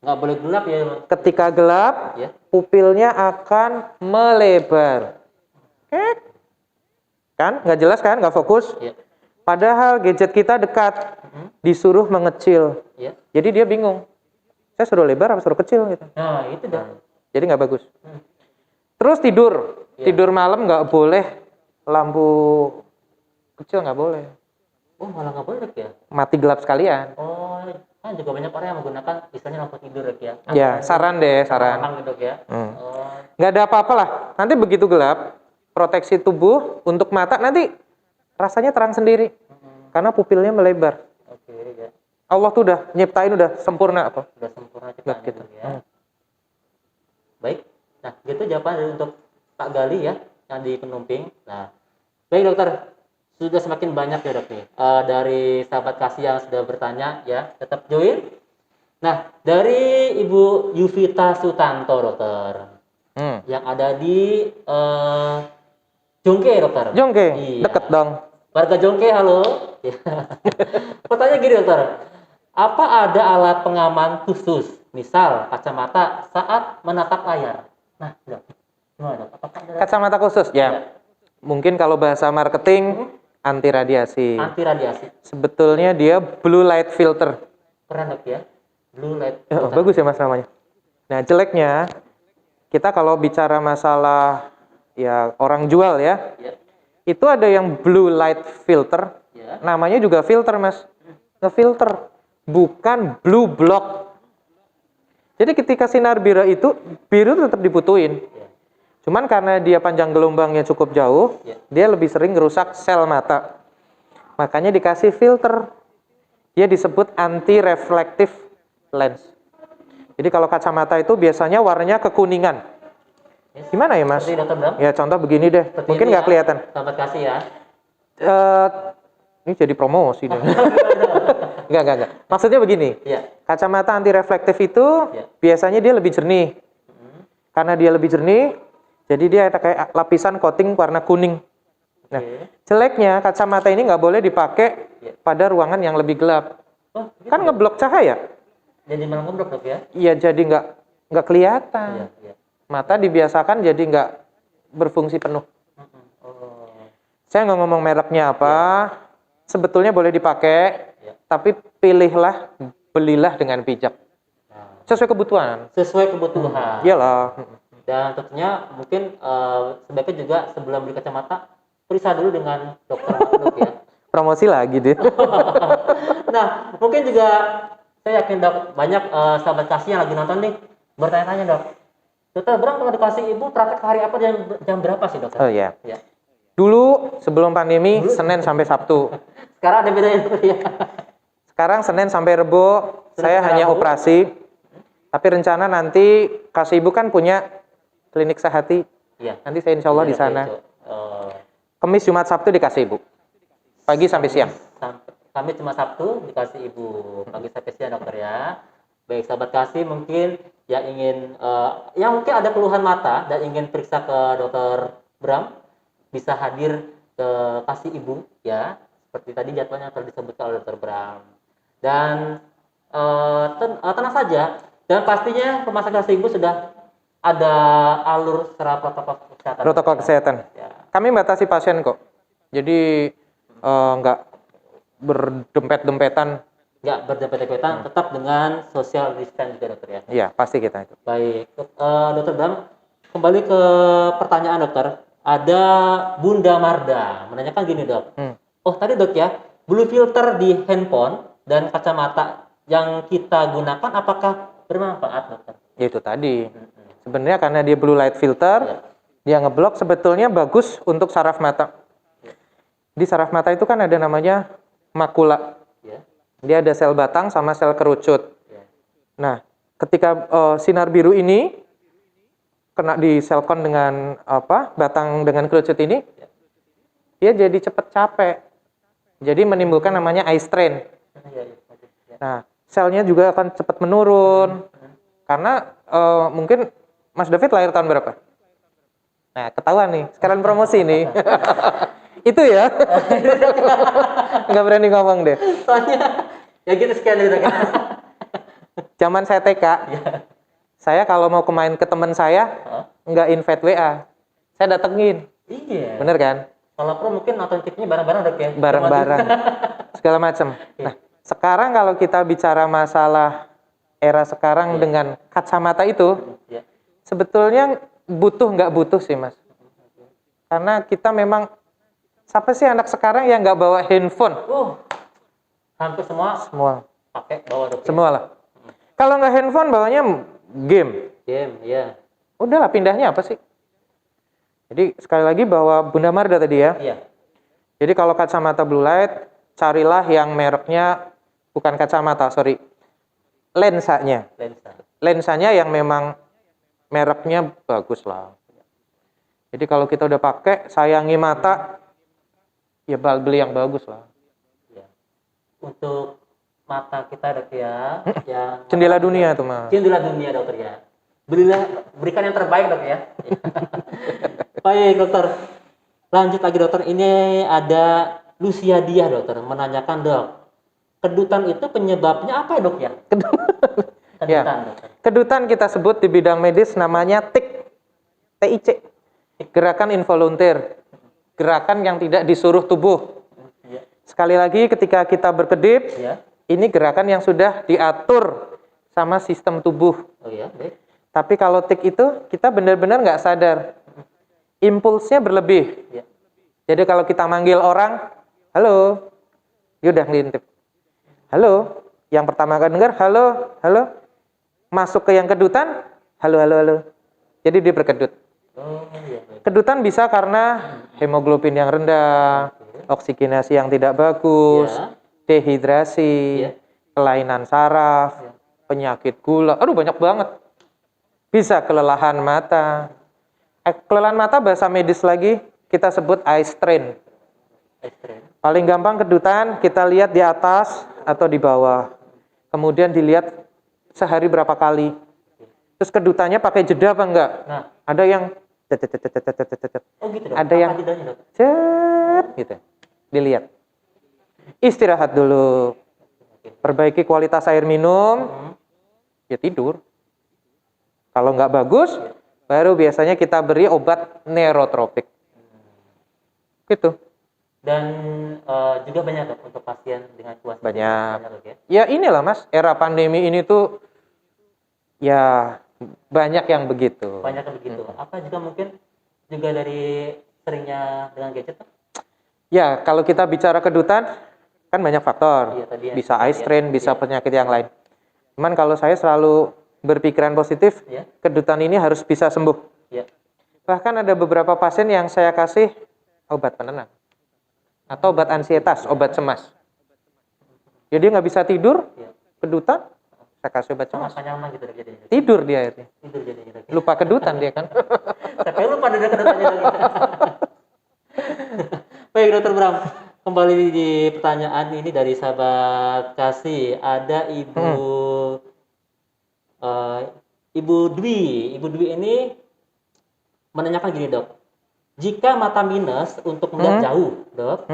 Nggak boleh gelap ya? Ketika gelap, pupilnya akan melebar. Kan? Nggak jelas kan? Nggak fokus? Padahal gadget kita dekat, disuruh mengecil. Jadi dia bingung. Saya suruh lebar apa suruh kecil gitu. Nah, itu dah. Jadi nggak bagus. Terus tidur. Tidur malam nggak boleh lampu kecil, nggak boleh. Oh, malah nggak boleh ya? Mati gelap sekalian. Oh, kan juga banyak orang yang menggunakan istilahnya lampu tidur ya. Ya, saran deh, saran. Gitu, ya. Nggak ada apa-apa lah. Nanti begitu gelap, proteksi tubuh untuk mata nanti rasanya terang sendiri. Karena pupilnya melebar. Oke, ya. Allah tuh udah nyiptain udah sempurna apa? Udah sempurna ciptaan gitu. Ya. Baik. Nah, gitu jawaban dari untuk Pak Gali ya, yang di penumping. Nah, baik dokter. Sudah semakin banyak ya dok nih dari sahabat kasih yang sudah bertanya ya, tetap join. Nah, dari Ibu Yuvita Sutanto dokter yang ada di Jongke dokter. Jongke, iya. Deket dong. Warga Jongke, halo. Pertanyaan gini dokter, apa ada alat pengaman khusus, misal kacamata saat menatap layar? Nah, dok, gimana dok? Apakah ada kacamata khusus ya? Mungkin kalau bahasa marketing anti radiasi. Anti radiasi. Sebetulnya dia blue light filter. Keren dok ya, blue light. Bagus ya mas namanya. Nah jeleknya kita kalau bicara masalah ya orang jual ya, itu ada yang blue light filter. Namanya juga filter mas, ngefilter, bukan blue block. Jadi ketika sinar biru itu tetap dibutuhin. Cuman karena dia panjang gelombangnya cukup jauh, dia lebih sering merusak sel mata. Makanya dikasih filter. Dia disebut anti-reflective lens. Jadi kalau kacamata itu biasanya warnanya kekuningan. Gimana ya mas? Ya contoh begini deh. Seperti mungkin nggak kelihatan. Sahabat kasih ya. Ini jadi promosi deh. Enggak. Maksudnya begini. Kacamata anti-reflektif itu biasanya dia lebih jernih. Karena dia lebih jernih, jadi dia ada kayak lapisan coating warna kuning. Nah, jeleknya kacamata ini nggak boleh dipakai pada ruangan yang lebih gelap. Kan ngeblok cahaya. Jadi malah ngeblok dok ya? Iya, jadi nggak kelihatan. Mata dibiasakan jadi nggak berfungsi penuh. Saya nggak ngomong mereknya apa. Sebetulnya boleh dipakai, tapi belilah dengan bijak. Sesuai kebutuhan. Sesuai kebutuhan. Iyalah. Dan tentunya mungkin sebaiknya juga sebelum beli kacamata periksa dulu dengan dokter mata dok ya. Promosi lagi deh. Nah mungkin juga saya yakin dok banyak sahabat kasih yang lagi nonton nih bertanya-tanya dok. Dokter Bram kalau dikasih ibu praktek hari apa jam berapa sih dokter? Oh iya. Dulu sebelum pandemi Senin sampai Sabtu. Sekarang ada bedanya dok ya. Sekarang Senin sampai Rebo saya hanya operasi. Tapi rencana nanti kasih ibu kan punya klinik sehati. Nanti saya insya Allah di sana. Kamis, Jumat, Sabtu dikasih ibu. Pagi sampai siang. Kamis, Jumat, Sabtu dikasih ibu. Pagi sampai siang dokter ya. Baik sahabat kasih mungkin yang ingin, yang mungkin ada keluhan mata dan ingin periksa ke dokter Bram, bisa hadir ke kasih ibu ya. Seperti tadi jadwalnya telah disebutkan oleh dokter Bram. Dan tenang saja. Dan pastinya rumah sakit kasih ibu sudah ada alur secara protokol kesehatan. Kami batasi pasien kok. Jadi nggak berdempet-dempetan. Nggak berdempet-dempetan, tetap dengan social distance juga dokter ya? Iya, pasti kita itu. Baik, dokter Bram, kembali ke pertanyaan dokter. Ada Bunda Marda menanyakan gini dok. Oh tadi dok ya, blue filter di handphone dan kacamata yang kita gunakan apakah bermanfaat dokter? Ya itu tadi. Sebenarnya karena dia blue light filter, dia ngeblok, sebetulnya bagus untuk saraf mata. Di saraf mata itu kan ada namanya makula. Dia ada sel batang sama sel kerucut. Nah, ketika sinar biru ini kena di selkon dengan batang dengan kerucut ini, dia jadi cepat capek. Jadi menimbulkan namanya eye strain. Nah, selnya juga akan cepat menurun. Karena mungkin Mas David lahir tahun berapa? Nah, ketahuan nih. Sekarang promosi nih. Itu ya. Nggak berani ngomong deh. Soalnya ya gitu sekian gitu kan. Zaman saya TK, saya kalau mau main ke teman saya, nggak invite WA. Saya datengin. Iya. Bener kan? Kalau pro mungkin nonton TV-nya bareng-bareng dok ya? Bareng-bareng. Segala macam. Nah, sekarang kalau kita bicara masalah era sekarang dengan kacamata itu, sebetulnya nggak butuh sih mas. Karena kita memang, siapa sih anak sekarang yang nggak bawa handphone? Hampir semua pakai bawa dok. Semua lah. Kalau nggak handphone bawanya game. Iya. Udahlah, pindahnya apa sih? Jadi sekali lagi bahwa Bunda Marda tadi ya. Iya. Jadi kalau kacamata blue light, carilah yang mereknya bukan kacamata, sorry, lensanya. Lensanya yang memang mereknya bagus lah. Jadi kalau kita udah pakai, sayangi mata, ya beli yang bagus lah. Untuk mata kita dok ya, yang jendela dunia tuh mas. Jendela dunia dokter ya. Berikan yang terbaik dok ya. Baik dokter, lanjut lagi dokter. Ini ada Lucia Dia dokter menanyakan dok, kedutan itu penyebabnya apa ya dok ya? Kedutan, dokter. Kedutan kita sebut di bidang medis namanya TIC, gerakan involunteer, gerakan yang tidak disuruh tubuh. Sekali lagi ketika kita berkedip, ini gerakan yang sudah diatur sama sistem tubuh. Tapi kalau tik itu kita benar-benar nggak sadar, impulsnya berlebih. Jadi kalau kita manggil orang, halo, dia udah ngintip. Halo, yang pertama kali dengar, halo. Masuk ke yang kedutan, halo. Jadi dia berkedut. Kedutan bisa karena hemoglobin yang rendah, oksigenasi yang tidak bagus, dehidrasi, kelainan saraf, penyakit gula, banyak banget. Bisa kelelahan mata. Kelelahan mata bahasa medis lagi kita sebut eye strain. Paling gampang kedutan kita lihat di atas atau di bawah. Kemudian dilihat sehari berapa kali. Terus kedutannya pakai jeda apa enggak? Ada yang ada yang gitu. Dilihat. Istirahat dulu. Perbaiki kualitas air minum. Ya tidur. Kalau nggak bagus, baru biasanya kita beri obat neurotropik. Gitu. Dan juga banyak dok untuk pasien dengan kuas. Banyak. Ya inilah mas, era pandemi ini tuh ya banyak yang begitu. Apa juga mungkin juga dari seringnya dengan gadget? Ya, kalau kita bicara kedutan kan banyak faktor. Bisa eye strain, bisa penyakit yang lain. Cuman kalau saya selalu berpikiran positif, kedutan ini harus bisa sembuh. Bahkan ada beberapa pasien yang saya kasih obat penenang atau obat ansietas, obat cemas. Jadi nggak bisa tidur, kedutan, saya kasih obat cemas. Tidur dia akhirnya. Lupa kedutan dia kan. Sampai lupa ada kedutannya lagi. Baik dokter Bram, kembali di pertanyaan ini dari sahabat kasih. Ada Ibu Dwi. Ibu Dwi ini menanyakan gini dok, jika mata minus untuk melihat jauh dok,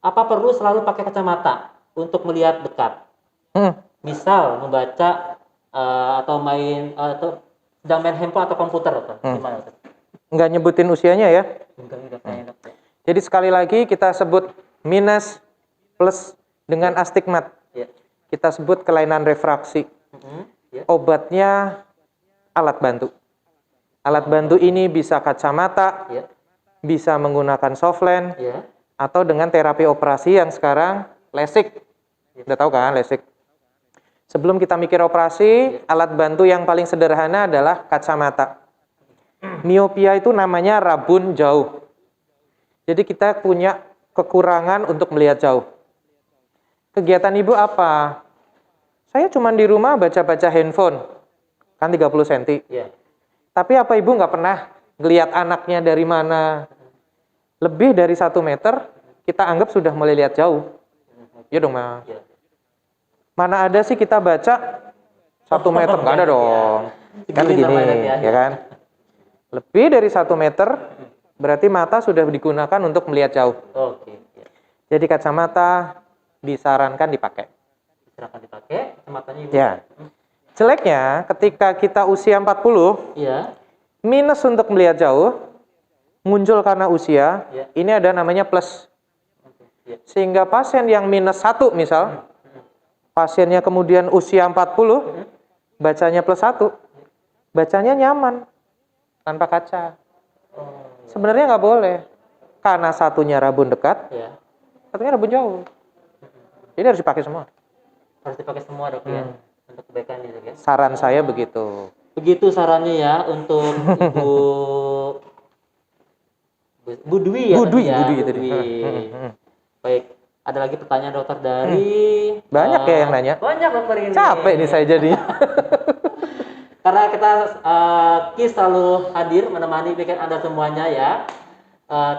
apa perlu selalu pakai kacamata untuk melihat dekat? Misal membaca atau sedang main handphone atau komputer dok. Gimana dok? Nggak nyebutin usianya ya? Jadi sekali lagi kita sebut minus plus dengan astigmat. Ya. Kita sebut kelainan refraksi. Ya. Obatnya alat bantu. Alat bantu ini bisa kacamata, Ya. bisa menggunakan soft lens, Ya. atau dengan terapi operasi yang sekarang LASIK. Udah tahu kan LASIK? Sebelum kita mikir operasi, alat bantu yang paling sederhana adalah kacamata. Miopia itu namanya rabun jauh. Jadi kita punya kekurangan untuk melihat jauh. Kegiatan ibu apa? Saya cuma di rumah baca-baca handphone. Kan 30 cm. Ya. Tapi apa ibu nggak pernah ngelihat anaknya dari mana? Lebih dari 1 meter, kita anggap sudah mulai lihat jauh. Ya dong, Ma. Ya. Mana ada sih kita baca 1 meter? Nggak ada dong. Kan begini, ya kan? Lebih dari 1 meter, berarti mata sudah digunakan untuk melihat jauh. Oke. Ya. Jadi kacamata disarankan dipakai. Silakan dipakai kacamatanya ibu. Ya. Jeleknya, ketika kita usia 40, Iya. minus untuk melihat jauh, muncul karena usia, Ya. ini ada namanya plus. Ya. Sehingga pasien yang minus 1 misal, pasiennya kemudian usia 40, bacanya plus 1, bacanya nyaman, tanpa kaca. Sebenarnya nggak boleh, karena satunya rabun dekat, Ya. satunya rabun jauh. Jadi harus dipakai semua. Harus dipakai semua dok ya. Untuk kebaikan ini dok ya. Saran saya begitu. Begitu sarannya ya untuk Bu Dwi ya. Bu tadi Dwi, ya. Bu Dwi Bu tadi. Dwi. Baik. Ada lagi pertanyaan dokter dari Banyak ya yang nanya. Banyak dokter ini. Capek nih saya jadinya. Karena kita KIS selalu hadir menemani weekend Anda semuanya ya.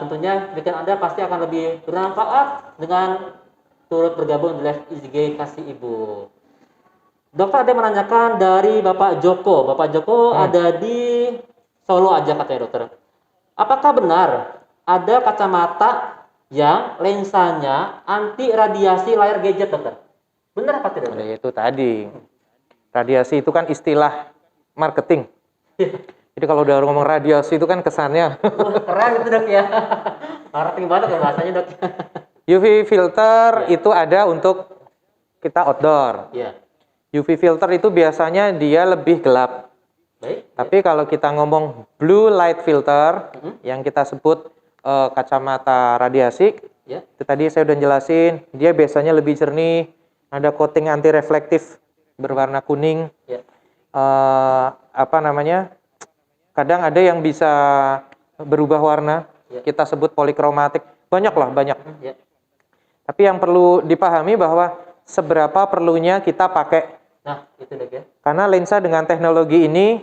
Tentunya weekend Anda pasti akan lebih bermanfaat dengan turut bergabung di live IG Kasih Ibu. Dokter ada yang menanyakan dari Bapak Joko. Bapak Joko ada di Solo aja katanya dokter. Apakah benar ada kacamata yang lensanya anti radiasi layar gadget dokter? Benar apa tidak? Nah, itu tadi. Radiasi itu kan istilah marketing. Jadi kalau udah ngomong radiasi itu kan kesannya. Wah, keren itu dok ya. Marketing banget ya bahasanya dok. UV filter itu ada untuk kita outdoor. Iya. UV filter itu biasanya dia lebih gelap. Baik. Tapi kalau kita ngomong blue light filter, yang kita sebut kacamata radiasi, Ya. itu tadi saya udah jelasin, dia biasanya lebih jernih, ada coating anti reflektif berwarna kuning. Ya. Apa namanya? Kadang ada yang bisa berubah warna, Ya. kita sebut polikromatik. Banyak lah, banyak. Ya. Tapi yang perlu dipahami bahwa seberapa perlunya kita pakai. Nah, itu dok ya. Karena lensa dengan teknologi ini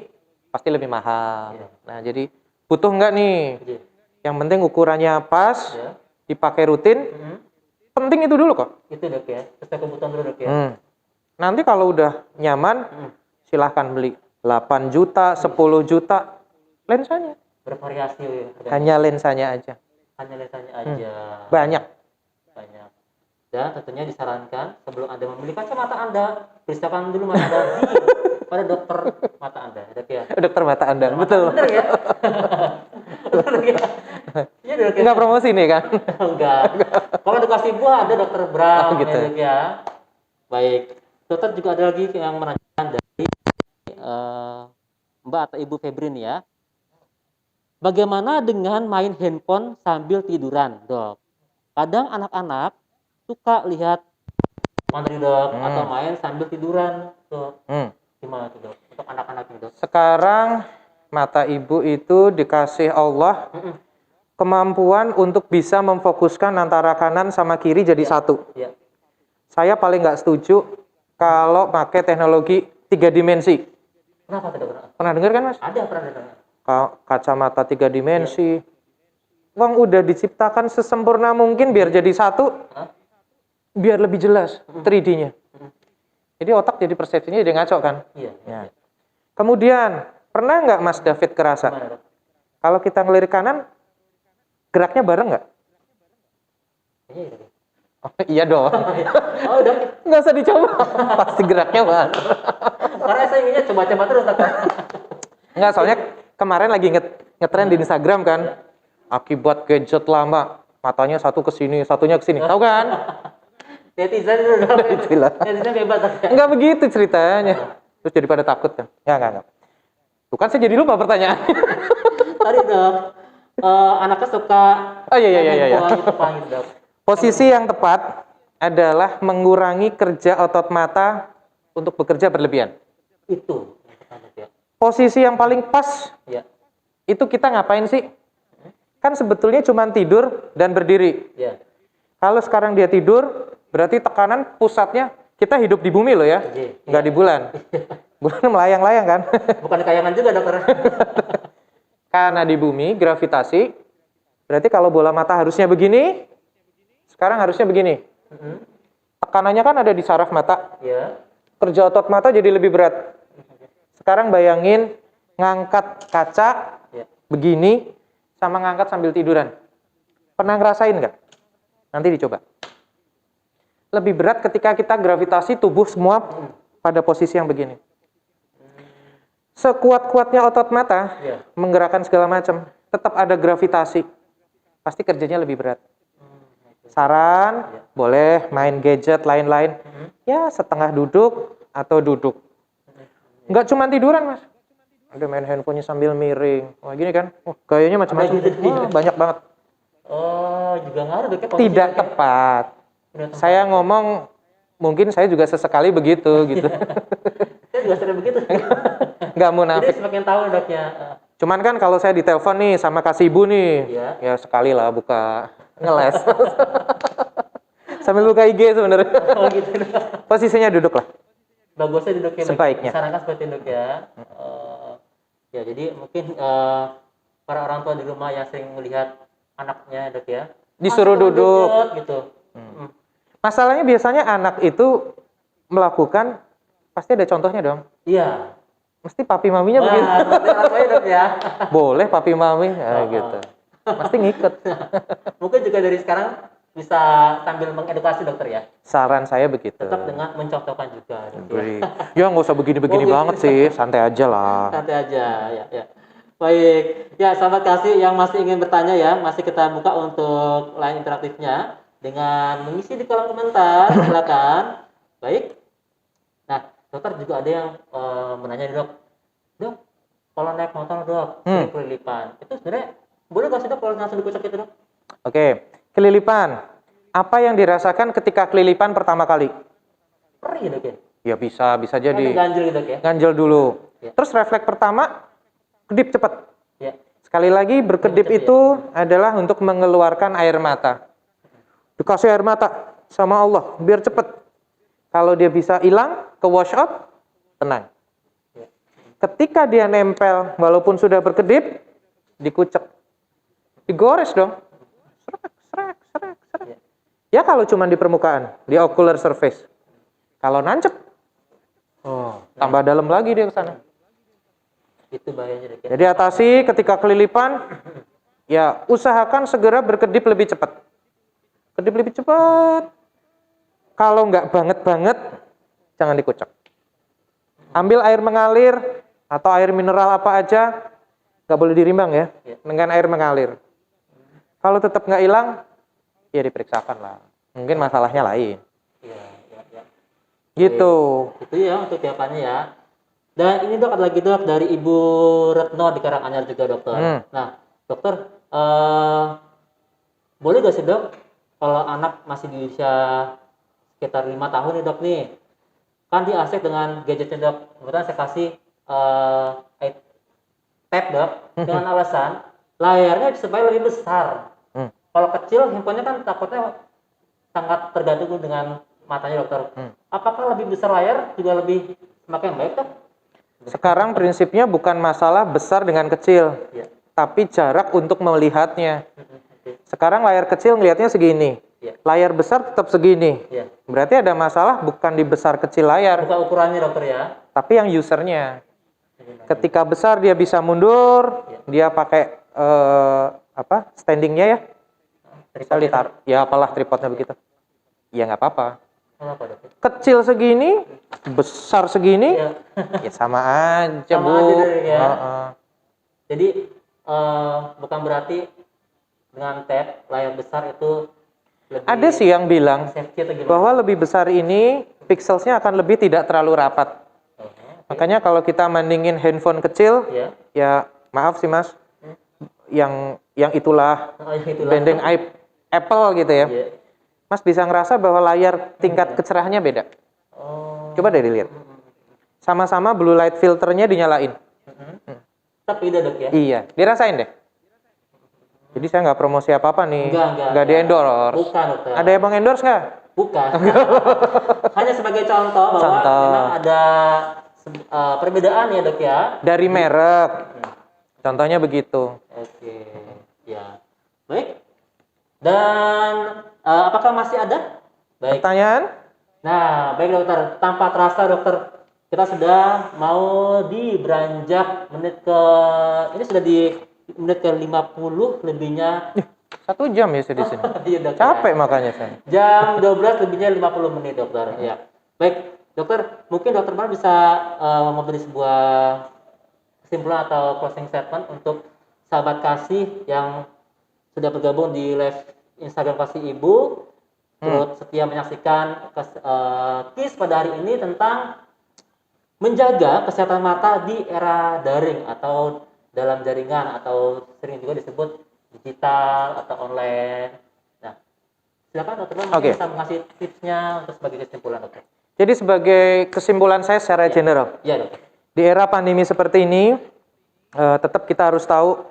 pasti lebih mahal. Iya. Nah, jadi butuh nggak nih? Iya. Yang penting ukurannya pas, Ya. dipakai rutin. Penting itu dulu kok. Itu dok ya. Sesuai kebutuhan dulu dok ya. Nanti kalau udah nyaman, silahkan beli 8 juta, 10 juta lensanya. Bervariasi ya. Hanya lensanya aja. Hanya lensanya aja. Banyak. Banyak. Dan tentunya disarankan sebelum Anda membeli kacamata Anda, periksakan dulu mata Anda pada dokter mata Anda, dok ya. Dokter mata Anda, betul. Bener ya? Bener ya? Iya dok ya. Enggak promosi nih kan? Enggak. Kalau edukasi buah ada dokter Bram, Oh, gitu. ya, dok ya. Baik. Dokter juga ada lagi yang menanyakan dari Mbak atau Ibu Febrin ya. Bagaimana dengan main handphone sambil tiduran, dok? Kadang anak-anak suka lihat materi dok atau main sambil tiduran, dok. Gimana tuh dok? Untuk anak-anak ini dok? Sekarang mata ibu itu dikasih Allah kemampuan untuk bisa memfokuskan antara kanan sama kiri jadi satu. Ya. Saya paling nggak setuju kalau pakai teknologi 3 dimensi. Kenapa tuh dok? Pernah dengar kan mas? Ada pernah dengar? Kacamata 3 dimensi. Uang udah diciptakan sesempurna mungkin biar jadi satu, biar lebih jelas 3D-nya. Jadi otak jadi persepsinya jadi ngaco kan? Iya. Ya. Kemudian, pernah nggak Mas David kerasa? Gimana, dok? Kalau kita ngelirik kanan, geraknya bareng nggak? Iya, dok. Oh, iya dong. Oh, dok. Nggak usah dicoba. Pasti geraknya bareng. Karena saya inginnya coba-coba terus, dok. Nggak, soalnya kemarin lagi ngetren di Instagram kan. Akibat gadget lama, matanya satu ke sini, satunya ke sini. Tahu kan? Netizen itu dok. Itulah. Netizen bebas dok. Enggak begitu ceritanya. Terus jadi pada takut kan? Enggak. Tuh kan saya jadi lupa pertanyaan. Tadi dok, anaknya suka Oh iya. handphone gitu, pahit dok. Posisi yang tepat adalah mengurangi kerja otot mata untuk bekerja berlebihan. Itu. Ya. Posisi yang paling pas, Ya. itu kita ngapain sih? Kan sebetulnya cuma tidur dan berdiri. Ya. Kalau sekarang dia tidur, berarti tekanan pusatnya, kita hidup di bumi loh ya, nggak di bulan. Bulan melayang-layang kan? Bukan kayangan juga dokter. Karena di bumi, gravitasi, berarti kalau bola mata harusnya begini, sekarang harusnya begini. Tekanannya kan ada di saraf mata. Ya. Kerja otot mata jadi lebih berat. Sekarang bayangin ngangkat kaca begini sama ngangkat sambil tiduran. Pernah ngerasain nggak? Nanti dicoba. Lebih berat ketika kita gravitasi tubuh semua pada posisi yang begini. Sekuat-kuatnya otot mata menggerakkan segala macam, tetap ada gravitasi. Pasti kerjanya lebih berat. Saran, boleh main gadget lain-lain. Ya setengah duduk atau duduk. Nggak cuma tiduran mas. Ada main handphonenya sambil miring. Wah gini kan, gayanya macam-macam. Banyak banget. Oh, juga ngaruh dok. Tidak tepat. Saya ngomong, mungkin saya juga sesekali begitu gitu. Saya juga sering begitu. Nggak munafik. Jadi semakin tahu dok ya. Cuman kan kalau saya ditelepon nih sama kasih ibu nih, ya sekali lah buka ngeles. Sambil buka IG sebenarnya. Oh gitu dok. Posisinya duduk lah. Bagusnya duduknya. Sebaiknya. Disarankan seperti duduk ya. Ya jadi mungkin para orang tua di rumah yang sering melihat anaknya dok ya. Disuruh duduk. Gitu. Masalahnya biasanya anak itu melakukan, pasti ada contohnya dong. Iya. Mesti papi maminya begitu. Dok ya. Boleh papi mami, gitu. Pasti ngikut. Mungkin juga dari sekarang bisa sambil mengedukasi dokter ya. Saran saya begitu. Tetap dengan mencontohkan juga. Ya nggak usah begini-begini banget sih, santai aja lah. Santai aja, ya. Baik, ya sahabat kasih yang masih ingin bertanya ya, masih kita buka untuk line interaktifnya dengan mengisi di kolom komentar, silakan. Baik. Nah, dokter juga ada yang menanya nih, dok, kalau naik motor dok, sering kelilipan, itu sebenarnya boleh nggak sih dok kalau langsung dikocok gitu dok? Oke, kelilipan. Apa yang dirasakan ketika kelilipan pertama kali? Perih dok ya? Ya bisa jadi. Ganjel gitu dok ya? Ganjel dulu. Ya. Terus refleks pertama, kedip cepat. Ya. Sekali lagi berkedip itu adalah untuk mengeluarkan air mata. Dikasih air mata sama Allah, biar cepat. Kalau dia bisa hilang, ke wash out, tenang. Ya. Ketika dia nempel, walaupun sudah berkedip, dikucek. Digores dong. Srek. Ya kalau cuma di permukaan, di ocular surface. Kalau nancep, tambah dalam lagi dia ke sana. Itu bahayanya dok ya. Jadi atasi ketika kelilipan, ya usahakan segera berkedip lebih cepat. Kedip lebih cepat. Kalau nggak banget, jangan dikucek. Ambil air mengalir atau air mineral apa aja, nggak boleh dirimbang ya, dengan air mengalir. Kalau tetap nggak hilang, ya diperiksakan lah. Mungkin masalahnya lain. Ya. Gitu. Itu ya untuk jawabannya ya. Dan ini dok ada lagi dok dari Ibu Retno di Karanganyar juga dokter. Nah dokter, boleh gak sih dok kalau anak masih di usia sekitar 5 tahun nih dok nih, kan dia asik dengan gadgetnya dok. Kemudian saya kasih tab dok dengan alasan layarnya supaya lebih besar. Kalau kecil handphonenya kan takutnya sangat tergantung dengan matanya dokter. Apakah lebih besar layar juga lebih semakin baik dok? Sekarang prinsipnya bukan masalah besar dengan kecil, tapi jarak untuk melihatnya. Sekarang layar kecil ngelihatnya segini, layar besar tetap segini. Berarti ada masalah bukan di besar kecil layar. Bukan ukurannya dokter ya. Tapi yang usernya. Ketika besar dia bisa mundur, dia pakai standingnya ya. Bisa ditaruh. Ya apalah tripodnya begitu. Ya nggak apa-apa. Kecil segini, besar segini, ya sama aja sama Bu. aja ya. Jadi bukan berarti dengan tab layar besar itu Ada sih yang bilang safety atau gimana? bahwa lebih besar ini pixelsnya akan lebih tidak terlalu rapat. Makanya kalau kita bandingin handphone kecil, ya maaf sih Mas, yang itulah, banding Apple gitu ya. Mas bisa ngerasa bahwa layar tingkat kecerahannya beda. Coba deh dilihat. Sama-sama blue light filternya dinyalain. Tetap beda dok ya? Iya, dirasain deh. Jadi saya nggak promosi apa-apa nih. Nggak di endorse. Bukan, dokter. Ada yang mau endorse nggak? Bukan. Hanya sebagai contoh bahwa memang ada perbedaan ya dok ya? Dari merek. Contohnya begitu. Oke. Ya. Baik. Dan apakah masih ada? Baik. Pertanyaan? Nah, baik dokter. Tanpa terasa dokter, kita sudah mau di beranjak menit ke, ini sudah di menit ke 50 lebihnya. 1 jam ya saya di sini. Iya, dokter. Capek makanya saya. Jam 12 lebihnya 50 menit dokter. Ya. Baik, dokter, mungkin dokter Bar bisa memberi sebuah kesimpulan atau closing statement untuk sahabat kasih yang sudah bergabung di live Instagram Kasih Ibu, turut setia menyaksikan KIS pada hari ini tentang menjaga kesehatan mata di era daring atau dalam jaringan atau sering juga disebut digital atau online. Nah, silakan dokter bisa mengasih tipsnya untuk sebagai kesimpulan dokter. Jadi sebagai kesimpulan saya secara general. Iya dokter. Di era pandemi seperti ini, tetap kita harus tahu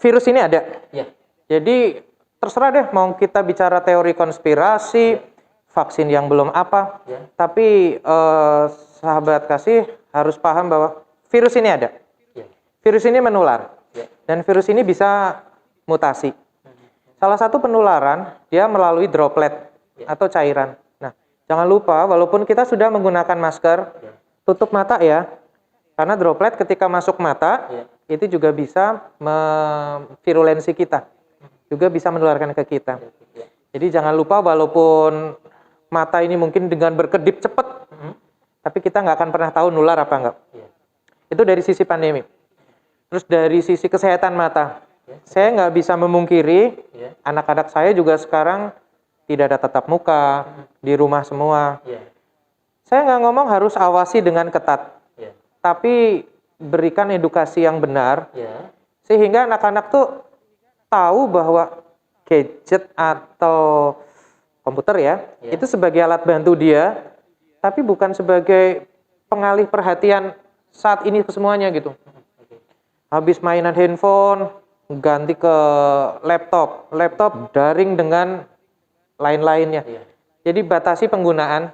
virus ini ada. Iya. Jadi terserah deh mau kita bicara teori konspirasi, vaksin yang belum apa, tapi sahabat kasih harus paham bahwa virus ini ada. Virus ini menular, dan virus ini bisa mutasi. Salah satu penularan, dia melalui droplet atau cairan. Nah, jangan lupa, walaupun kita sudah menggunakan masker, tutup mata ya, karena droplet ketika masuk mata, itu juga bisa memvirulensi kita, juga bisa menularkan ke kita. Jadi jangan lupa, walaupun mata ini mungkin dengan berkedip cepat, tapi kita nggak akan pernah tahu nular apa enggak. Itu dari sisi pandemi. Terus dari sisi kesehatan mata, saya nggak bisa memungkiri, anak-anak saya juga sekarang tidak ada tatap muka, di rumah semua. Saya nggak ngomong harus awasi dengan ketat, tapi berikan edukasi yang benar, sehingga anak-anak tuh tahu bahwa gadget atau komputer ya, itu sebagai alat bantu dia, tapi bukan sebagai pengalih perhatian saat ini ke semuanya gitu. Habis mainan handphone, ganti ke laptop daring dengan lain-lainnya. Jadi batasi penggunaan.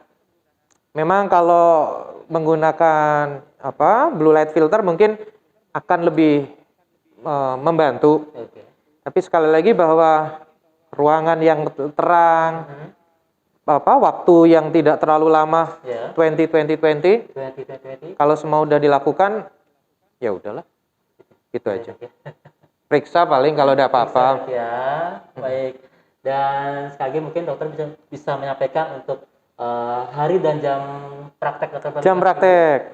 Memang kalau menggunakan blue light filter mungkin akan lebih membantu. Tapi sekali lagi bahwa ruangan yang terang, waktu yang tidak terlalu lama, 2020, kalau semua udah dilakukan, ya udahlah. Gitu aja. Periksa paling kalau ada apa-apa. Ya, baik. Dan sekali lagi mungkin dokter bisa menyampaikan untuk hari dan jam praktek dokter. Jam praktek.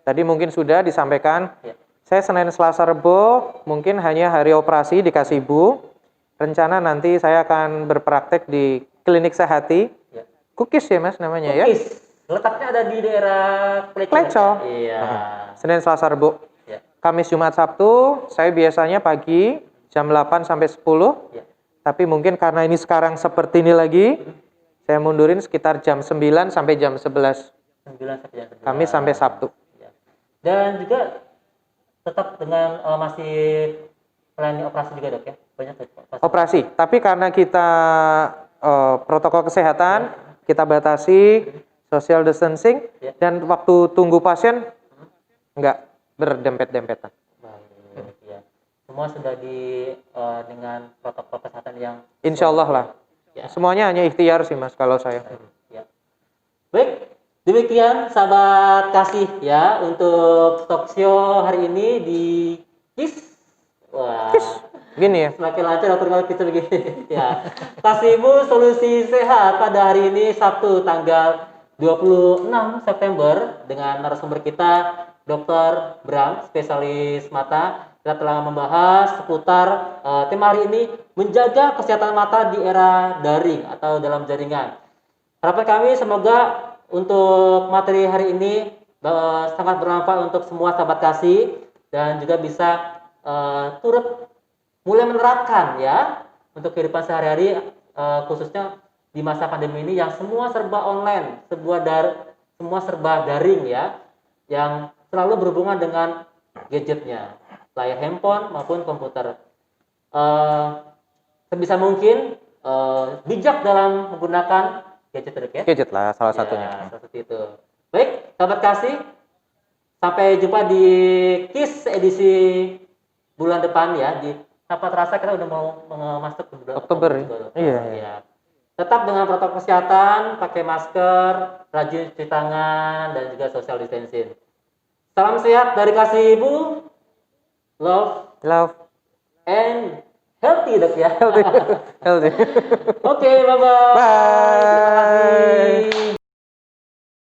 Tadi mungkin sudah disampaikan. Saya Senin, Selasa, Rebo mungkin hanya hari operasi dikasih Ibu. Rencana nanti saya akan berpraktek di Klinik Sehati. Kukis ya Mas namanya ya. Kukis. Letaknya ada di daerah Pleco. Iya. Senin, Selasa, Rebo. Kamis, Jumat, Sabtu, saya biasanya pagi jam 8 sampai 10. Tapi mungkin karena ini sekarang seperti ini lagi, saya mundurin sekitar jam 9 sampai jam 11. 9 sampai jam 11. Kamis sampai Sabtu. Dan juga tetap dengan masih melayani operasi juga dok ya? Banyak operasi, tapi karena kita protokol kesehatan, kita batasi social distancing, dan waktu tunggu pasien enggak berdempet-dempetan. Baik, ya. Semua sudah dengan protokol kesehatan yang insya Allah lah. Semuanya hanya ikhtiar sih Mas kalau saya. Baik, demikian sahabat kasih ya untuk talk show hari ini di KIS. Wah. KIS. Gini ya. Semakin lancar dokter kalau kita begini. Ya. Kasih Ibu solusi sehat pada hari ini Sabtu tanggal 26 September dengan narasumber kita Dr. Bram, spesialis mata Kita telah membahas seputar tema hari ini, menjaga kesehatan mata di era daring atau dalam jaringan. Harapan kami semoga untuk materi hari ini sangat bermanfaat untuk semua sahabat kasih dan juga bisa turut mulai menerapkan ya untuk kehidupan sehari-hari, khususnya di masa pandemi ini yang semua serba online, semua serba daring ya, yang selalu berhubungan dengan gadgetnya, layar handphone maupun komputer. Sebisa mungkin bijak dalam menggunakan gadget ya. Gadget lah salah Ya, satunya. seperti itu. Baik, sahabat kasih, sampai jumpa di KIS edisi bulan depan ya. Apa terasa kita udah mau masuk ke bulan Oktober. Iya. Ya. Tetap dengan protokol kesehatan, pakai masker, rajin cuci tangan, dan juga social distancing. Salam sehat dari kasih ibu, love, and healthy dok ya. Healthy. Oke, bye-bye. Bye.